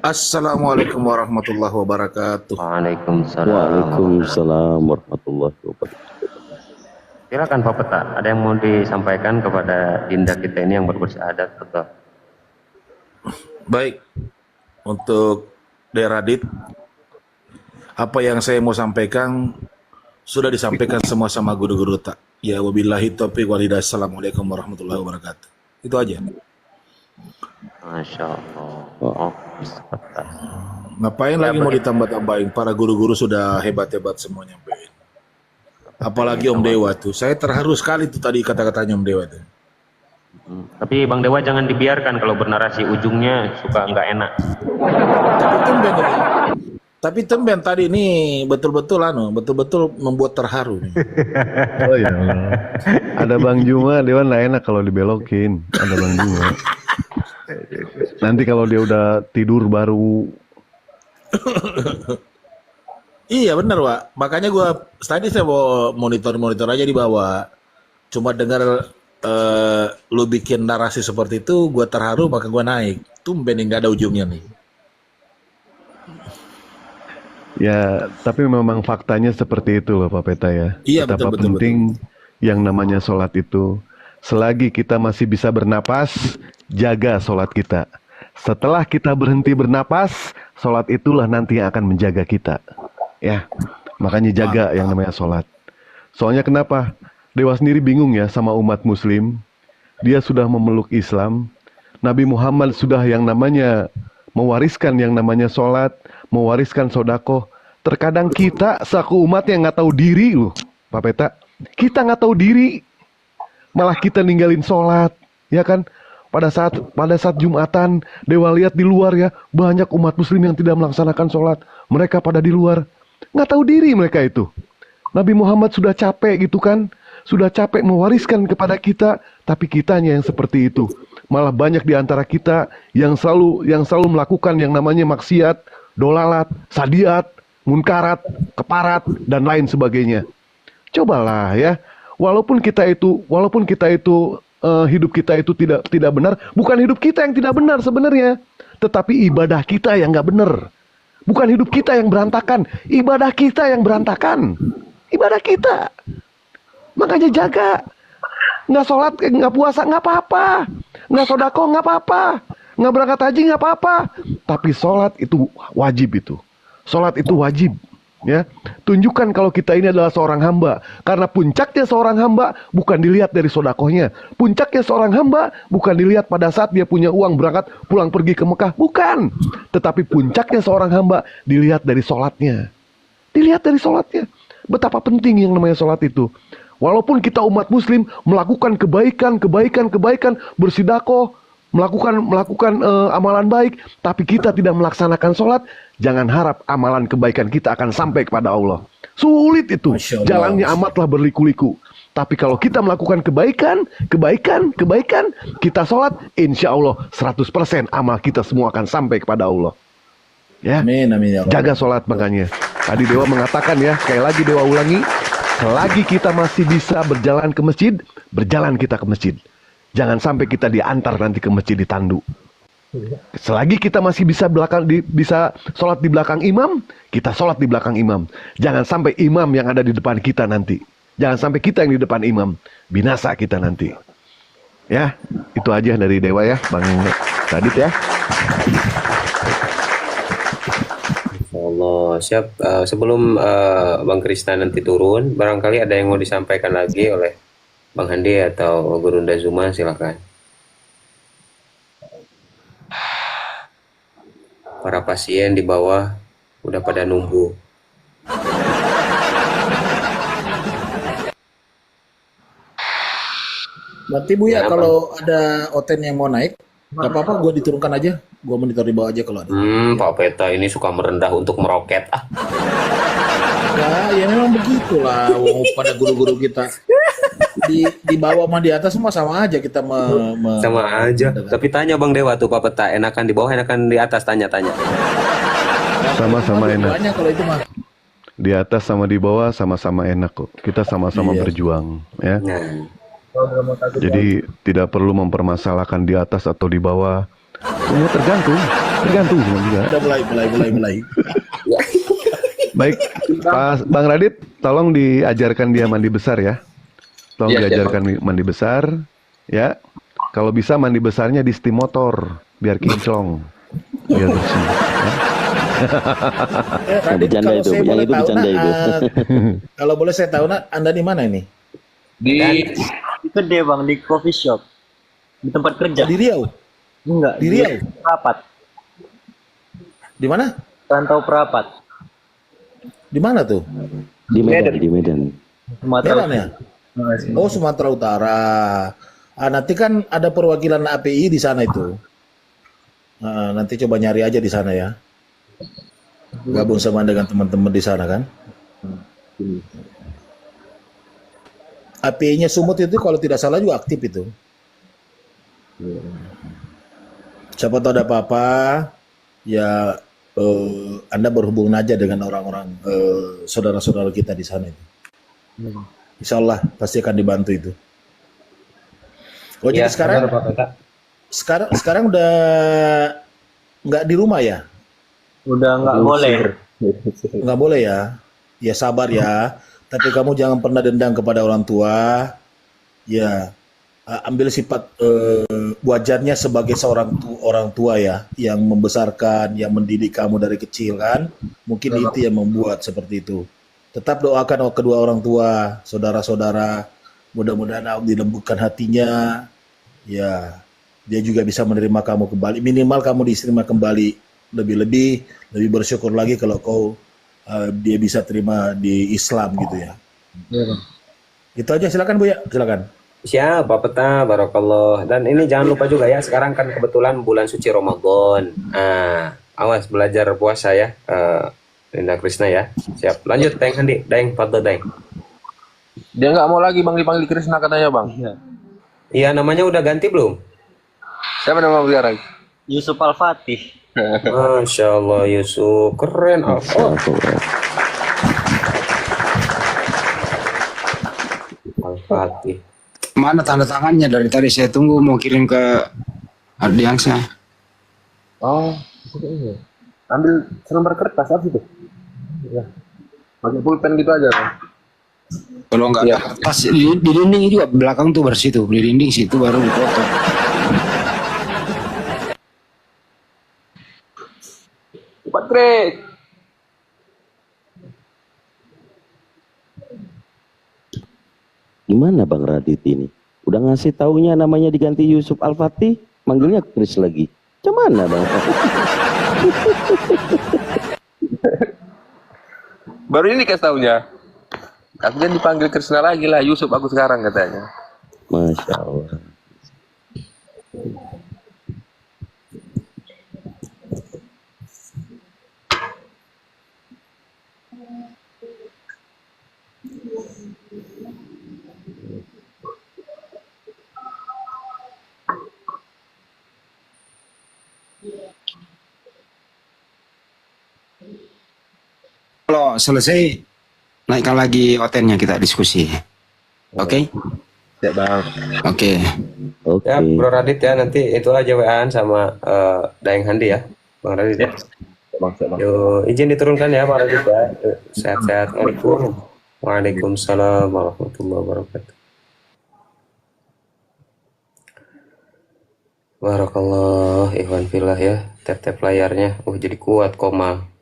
Assalamualaikum warahmatullahi wabarakatuh.
Waalaikumsalam warahmatullahi wabarakatuh.
Silakan Pak Peta, ada yang mau disampaikan kepada dinda kita ini yang bersyahadat, betul.
Baik, untuk Radit, apa yang saya mau sampaikan sudah disampaikan semua sama guru-guru Ya, wabillahi taufiq wal hidayah. Assalamualaikum warahmatullahi wabarakatuh. Itu aja.
Masya Allah. Oh,
Ngapain lagi mau ditambah-tambahin? Para guru-guru sudah hebat-hebat semua nyampein. Apalagi Om Dewa tuh. Saya terharu sekali tuh tadi kata-katanya Om Dewa tuh.
Tapi Bang Dewa jangan dibiarkan kalau bernarasi ujungnya suka nggak enak.
Tapi tumben tadi ini betul-betul membuat terharu nih.
Oh ya Allah. Ada Bang Juma, Dewan nggak enak kalau dibelokin. Ada Bang Juma. Nanti kalau dia udah tidur baru.
Iya benar Pak. Makanya tadi saya bawa monitor aja di bawah. Cuma dengar lu bikin narasi seperti itu, gue terharu maka gue naik. Tumben nggak ada ujungnya nih.
Ya, tapi memang faktanya seperti itu loh Pak Peta ya.
Iya,
Betapa
betul.
penting yang namanya sholat itu. Selagi kita masih bisa bernapas, jaga sholat kita. Setelah kita berhenti bernapas, sholat itulah nanti yang akan menjaga kita. Ya, makanya jaga yang namanya sholat. Soalnya kenapa? Dewa sendiri bingung ya sama umat muslim. Dia sudah memeluk Islam. Nabi Muhammad sudah yang namanya mewariskan yang namanya sholat, mewariskan sodako. Terkadang kita selaku umat yang nggak tahu diri loh, Pak Peta. Kita nggak tahu diri, malah kita ninggalin sholat, ya kan? Pada saat Jumatan, Dewa lihat di luar ya, banyak umat muslim yang tidak melaksanakan sholat. Mereka pada di luar, nggak tahu diri mereka itu. Nabi Muhammad sudah capek gitu kan, sudah capek mewariskan kepada kita, tapi kitanya yang seperti itu. Malah banyak di antara kita yang selalu melakukan yang namanya maksiat, dolalat, sadiat, munkarat, keparat, dan lain sebagainya. Cobalah ya, walaupun kita itu hidup kita itu tidak benar, bukan hidup kita yang tidak benar sebenarnya, tetapi ibadah kita yang nggak benar. Bukan hidup kita yang berantakan, ibadah kita yang berantakan. Ibadah kita. Makanya jaga. Nggak sholat, nggak puasa, nggak apa-apa. Nggak sodako, nggak apa-apa. Nggak berangkat haji, nggak apa-apa. Tapi sholat itu wajib itu. Sholat itu wajib. Ya, tunjukkan kalau kita ini adalah seorang hamba. Karena puncaknya seorang hamba bukan dilihat dari sodakohnya. Puncaknya seorang hamba bukan dilihat pada saat dia punya uang berangkat pulang pergi ke Mekah. Bukan. Tetapi puncaknya seorang hamba dilihat dari sholatnya. Dilihat dari sholatnya. Betapa penting yang namanya sholat itu. Walaupun kita umat muslim melakukan kebaikan, bersedekah, melakukan amalan baik, tapi kita tidak melaksanakan sholat, jangan harap amalan kebaikan kita akan sampai kepada Allah. Sulit itu, jalannya amatlah berliku-liku. Tapi kalau kita melakukan kebaikan, kita sholat, insya Allah 100% amal kita semua akan sampai kepada Allah. Ya,
amin, ya Allah.
Jaga sholat makanya. Tadi Dewa mengatakan ya, sekali lagi Dewa ulangi, selagi kita masih bisa berjalan ke masjid, berjalan kita ke masjid. Jangan sampai kita diantar nanti ke masjid ditandu. Selagi kita masih bisa sholat di belakang imam, kita sholat di belakang imam. Jangan sampai imam yang ada di depan kita nanti. Jangan sampai kita yang di depan imam. Binasa kita nanti. Ya, itu aja dari Dewa ya, Bang Radit ya.
Allah, siap. Sebelum Bang Krisna nanti turun, barangkali ada yang mau disampaikan lagi oleh Bang Handi atau Gurunda Zuma, silakan. Para pasien di bawah udah pada nunggu.
Berarti Bu ya, kalau ada Oten yang mau naik, nggak apa-apa, gue diturunkan aja. Gue monitor di bawah aja kalau ada.
Pak Peta ini suka merendah untuk meroket.
Ya memang begitulah. Pada guru-guru kita di bawah sama di atas semua sama aja kita
sama aja. Tapi tanya Bang Dewa tuh Pak Peta, enakan di bawah, enakan di atas, tanya-tanya.
Sama-sama enak.
Banyak kalau itu mah.
Di atas sama di bawah sama-sama enak kok. Kita sama-sama berjuang ya. Jadi tidak perlu mempermasalahkan di atas atau di bawah. Semua tergantung semua juga.
Udah mulai.
Baik, Pak Bang Radit, tolong diajarkan dia mandi besar ya. Tolong diajarkan mandi besar, ya. Kalau bisa mandi besarnya di steam motor, biar kinclong, biar bersih.
Radit,
bercanda itu, yang itu bercanda itu.
Kalau boleh saya tahu, Anda di mana ini?
Di
Di Gede bang, di coffee shop, di tempat kerja.
di Riau.
Enggak,
Di Riau.
Perapat,
Di mana?
Rantau Perapat,
Di mana tuh?
Di Medan, di Medan.
Sumatera.
Medan ya? Oh, Sumatera Utara. Ah, nanti kan ada perwakilan API di sana itu. Ah, nanti coba nyari aja di sana ya. Gabung sama dengan teman-teman di sana kan. API-nya Sumut itu kalau tidak salah juga aktif itu. Siapa tahu ada apa-apa, ya Anda berhubungan aja dengan orang-orang saudara-saudara kita di sana itu. Insya Allah pasti akan dibantu itu. Oh jadi
Iya,
sekarang
benar, Pak Kota.
sekarang udah nggak di rumah ya?
Udah nggak boleh.
Nggak boleh ya? Ya sabar ya. Tapi kamu jangan pernah dendam kepada orang tua. Ya ambil sifat wajarnya sebagai seorang orang tua ya, yang membesarkan, yang mendidik kamu dari kecil kan. Mungkin itu yang membuat seperti itu. Tetap doakan kedua orang tua, saudara-saudara. Mudah-mudahan Allah dilembutkan hatinya. Ya, dia juga bisa menerima kamu kembali. Minimal kamu diterima kembali. Lebih bersyukur lagi kalau dia bisa terima di Islam gitu ya. Itu aja, silakan Bu ya, silakan.
Siap, Pak Peta, Barakallah. Dan ini jangan lupa juga ya, sekarang kan kebetulan bulan suci Ramadan. Awas belajar puasa ya, Linda Krisna ya. Siap, lanjut Daeng Handi, Daeng, Fadl Daeng.
dia nggak mau lagi panggil Krisna katanya bang.
Iya, namanya udah ganti belum?
Siapa nama sekarang?
Yusuf Al-Fatih.
Masya Allah, Yusuf, keren. Al-Fatih.
Mana tanda tangannya dari tadi saya tunggu mau kirim ke Ardiansa.
Oh, ambil selembar kertas apa itu? Ya. Pakai pulpen gitu aja. Bang.
Kalau nggak ada kertas di dinding juga belakang tuh bersitu, di dinding situ baru foto.
Cepat Greg.
Gimana Bang Radit ini? Udah ngasih taunya namanya diganti Yusuf Al-Fatih, manggilnya Kris lagi. Cuman Bang?
Baru ini kasih taunya. Aku kan dipanggil Krisna lagi lah, Yusuf aku sekarang katanya.
Masya Allah.
Kalau selesai naikkan lagi OTN-nya kita diskusi. Oke?
Ya Bang.
Oke.
Ya Bro Radit ya, nanti itu aja WA-an sama Daeng Handi ya, Bang Radit ya.
Bang.
Yo, izin diturunkan ya Pak Radit ya. Sehat-sehat. Waalaikumsalam warahmatullahi wabarakatuh. Barakallah, ikhwan fillah ya. Tap-tap layarnya. Jadi kuat koma.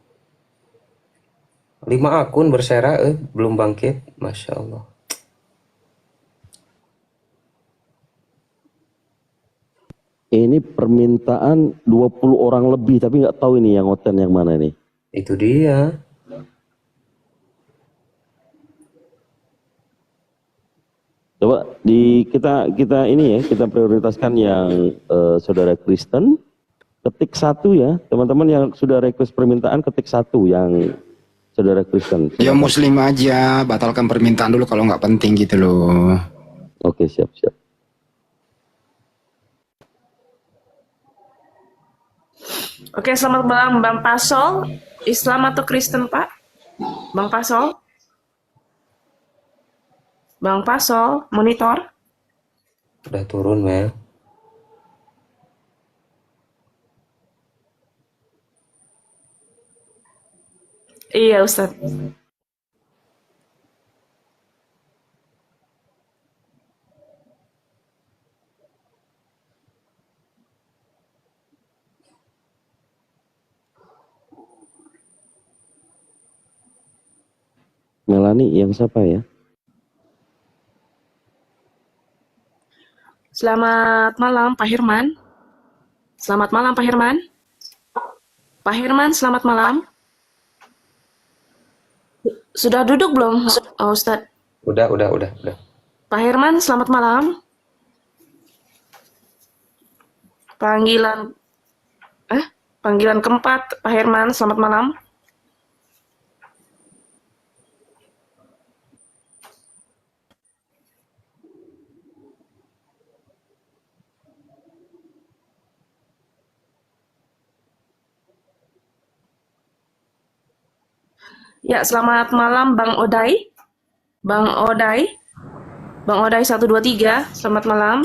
5 akun bersera belum bangkit. Masya Allah.
Ini permintaan 20 orang lebih, tapi nggak tahu ini yang hotel yang mana nih.
Itu dia.
Coba kita ini ya, kita prioritaskan yang saudara Kristen. Ketik 1 ya, teman-teman yang sudah request permintaan ketik 1 yang saudara Kristen.
Ya Muslim aja, batalkan permintaan dulu kalau nggak penting gitu loh.
Oke, siap.
Oke, selamat malam Bang Pasol. Islam atau Kristen, Pak? Bang Pasol? Bang Pasol, monitor?
Udah turun, Mel.
Iya, Ustaz.
Melani yang siapa ya?
Selamat malam, Pak Herman. Selamat malam, Pak Herman. Pak Herman, selamat malam. Sudah duduk belum, Ustadz?
Udah.
Pak Herman, selamat malam. Panggilan keempat, Pak Herman, selamat malam. Ya, selamat malam Bang Odai. Bang Odai 123, selamat malam.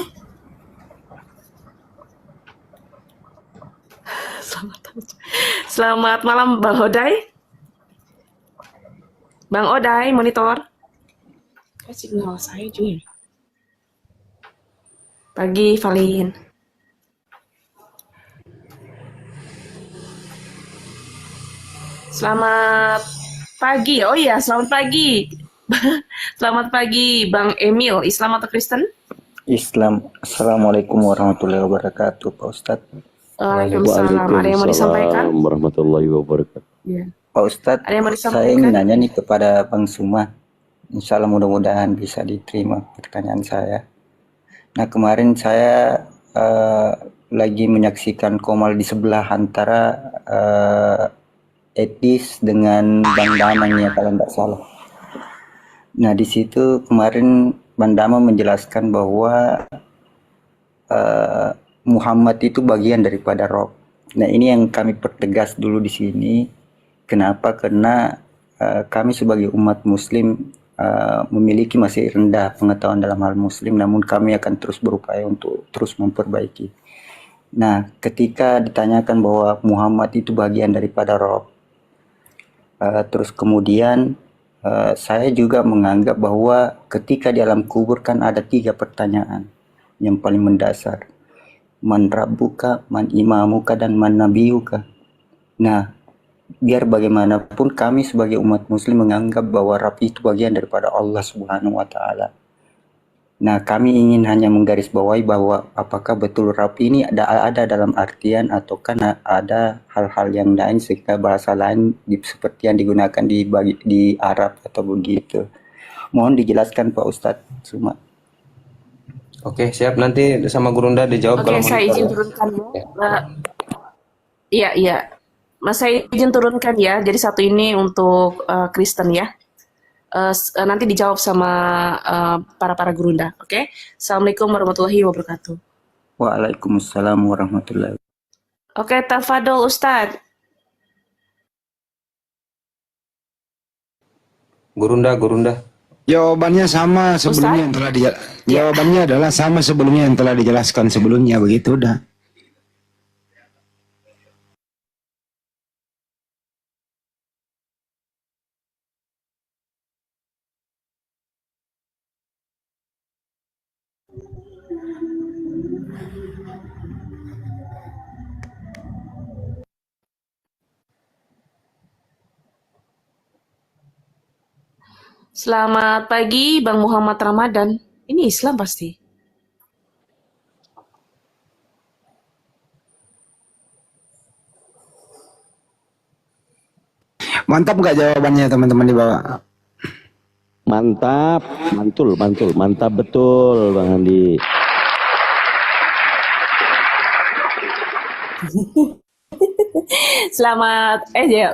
Selamat malam Bang Odai. Bang Odai, monitor. Signal saya juga. Pagi, Valin. Selamat pagi. Oh iya, selamat pagi. Selamat pagi Bang Emil. Islam atau Kristen?
Islam. Assalamualaikum warahmatullahi wabarakatuh, Pak Ustadz.
Waalaikumsalam. Ada yang mau disampaikan?
Warahmatullahi wabarakatuh.
Ya.
Pak Ustadz,
Ada yang mau
saya
disampaikan?
ingin nanya nih kepada Bang Suma. Insya Allah mudah-mudahan bisa diterima pertanyaan saya. Nah, kemarin saya lagi menyaksikan komal di sebelah antara Etis dengan Bang Damang ya kalau tidak salah. Nah, di situ kemarin Bang Damang menjelaskan bahwa Muhammad itu bagian daripada Rob. Nah, ini yang kami pertegas dulu di sini. Kenapa? Karena kami sebagai umat Muslim memiliki masih rendah pengetahuan dalam hal Muslim, namun kami akan terus berupaya untuk terus memperbaiki. Nah, ketika ditanyakan bahwa Muhammad itu bagian daripada Rob, terus kemudian saya juga menganggap bahwa ketika di alam kubur kan ada 3 pertanyaan yang paling mendasar. Man rabbuka, man imamuka, dan man nabiyuka. Nah, biar bagaimanapun kami sebagai umat muslim menganggap bahwa Rabb itu bagian daripada Allah Subhanahu wa taala. Nah, kami ingin hanya menggarisbawahi bahwa apakah betul Rabb ini ada dalam artian atau kan ada hal-hal yang lain sehingga bahasa lain seperti yang digunakan di Arab atau begitu. Mohon dijelaskan Pak Ustadz Suma.
Oke, siap. Nanti sama Gurunda dijawab
Oke,
kalau
saya
monitor.
izin turunkan ya. Iya. Mas, saya izin turunkan ya. Jadi satu ini untuk Kristen ya. Nanti dijawab sama para Gurunda. Oke. Assalamualaikum warahmatullahi wabarakatuh.
Waalaikumsalam warahmatullahi wabarakatuh.
Oke, tafadol Ustadz.
Gurunda.
Jawabannya sama sebelumnya yang telah jawabannya adalah sama sebelumnya yang telah dijelaskan sebelumnya, begitu udah.
Selamat pagi Bang Muhammad Ramadan. Ini Islam pasti.
Mantap nggak jawabannya teman-teman di bawah?
Mantap, mantul, mantap betul Bang Andi.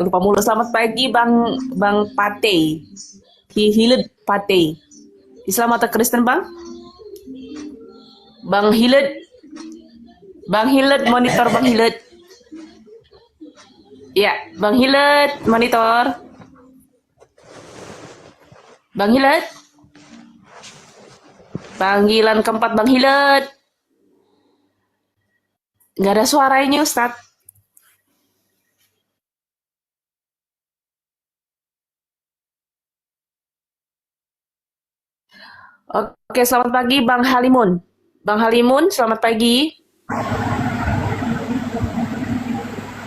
Lupa mulu. Selamat pagi Bang Pate. Hilet Pate. Islam atau Kristen Bang? Bang Hilet, monitor Bang Hilet. Ya, Bang Hilet, monitor. Bang Hilet. Panggilan keempat Bang Hilet. Nggak ada suaranya Ustadz. Oke, selamat pagi Bang Halimun. Bang Halimun, selamat pagi.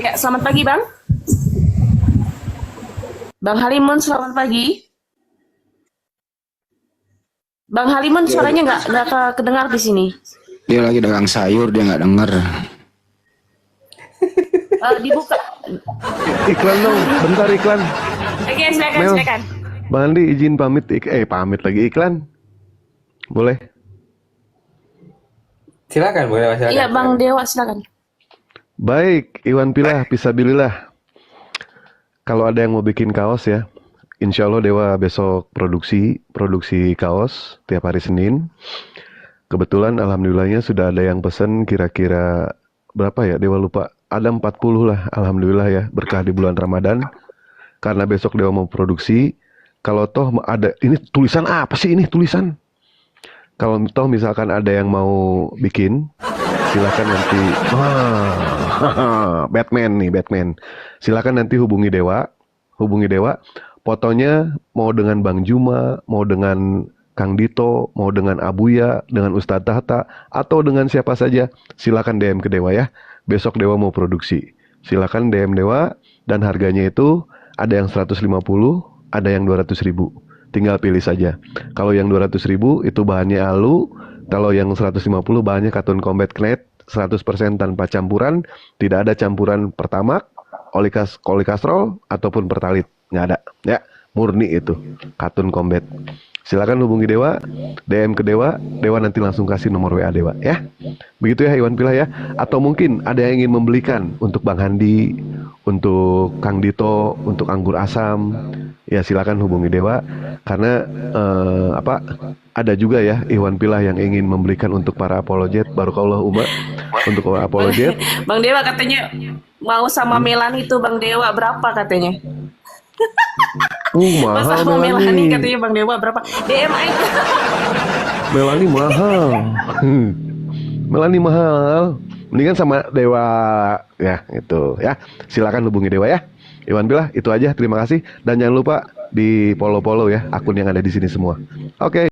Ya, selamat pagi Bang. Bang Halimun, selamat pagi. Bang Halimun, suaranya nggak kedengar di sini.
Dia lagi dagang sayur, dia nggak denger.
Dibuka.
Iklan dong, bentar iklan.
Oke, silakan,
Mel.
silakan.
Bang Andi izin pamit, pamit lagi iklan. Boleh?
Silakan, boleh silakan.
Iya, Bang Dewa, silakan.
Baik, Iwan Pilah, fisabilillah. Kalau ada yang mau bikin kaos ya, insya Allah Dewa besok produksi kaos tiap hari Senin. Kebetulan alhamdulillahnya sudah ada yang pesen kira-kira berapa ya, Dewa lupa. Ada 40 lah, alhamdulillah ya, berkah di bulan Ramadan. Karena besok Dewa mau produksi. Kalau toh ada, ini tulisan apa sih ini tulisan? Kalau toh misalkan ada yang mau bikin, silakan nanti. Batman nih, Batman. Silakan nanti hubungi Dewa. Fotonya mau dengan Bang Juma, mau dengan Kang Dito, mau dengan Abuya, dengan Ustadz Tahta, atau dengan siapa saja, silakan DM ke Dewa ya. Besok Dewa mau produksi. Silakan DM Dewa, dan harganya itu ada yang 150, ada yang 200.000. Tinggal pilih saja. Kalau yang 200.000 itu bahannya alu, kalau yang 150 bahannya katun combat knit, 100% tanpa campuran, tidak ada campuran pertamak, kolikastrol ataupun pertalit, nggak ada, ya, murni itu katun combat. Silakan hubungi Dewa, DM ke Dewa nanti langsung kasih nomor WA Dewa, ya. Begitu ya Iwan Pilah ya. Atau mungkin ada yang ingin membelikan untuk Bang Handi, untuk Kang Dito, untuk anggur asam, ya silakan hubungi Dewa. Karena ada juga ya Iwan Pilah yang ingin membelikan untuk para apologet, barokallah Uma, untuk para apologet.
Bang Dewa katanya mau sama Melani itu, Bang Dewa berapa katanya?
Mahal
sama Melani
Melani.
katanya Bang Dewa berapa? DM aja.
Melani mahal. Melani mahal. Mendingan sama Dewa ya, itu ya. Silakan hubungi Dewa ya. Iwan Pilah, itu aja. Terima kasih dan jangan lupa di follow ya akun yang ada di sini semua. Oke.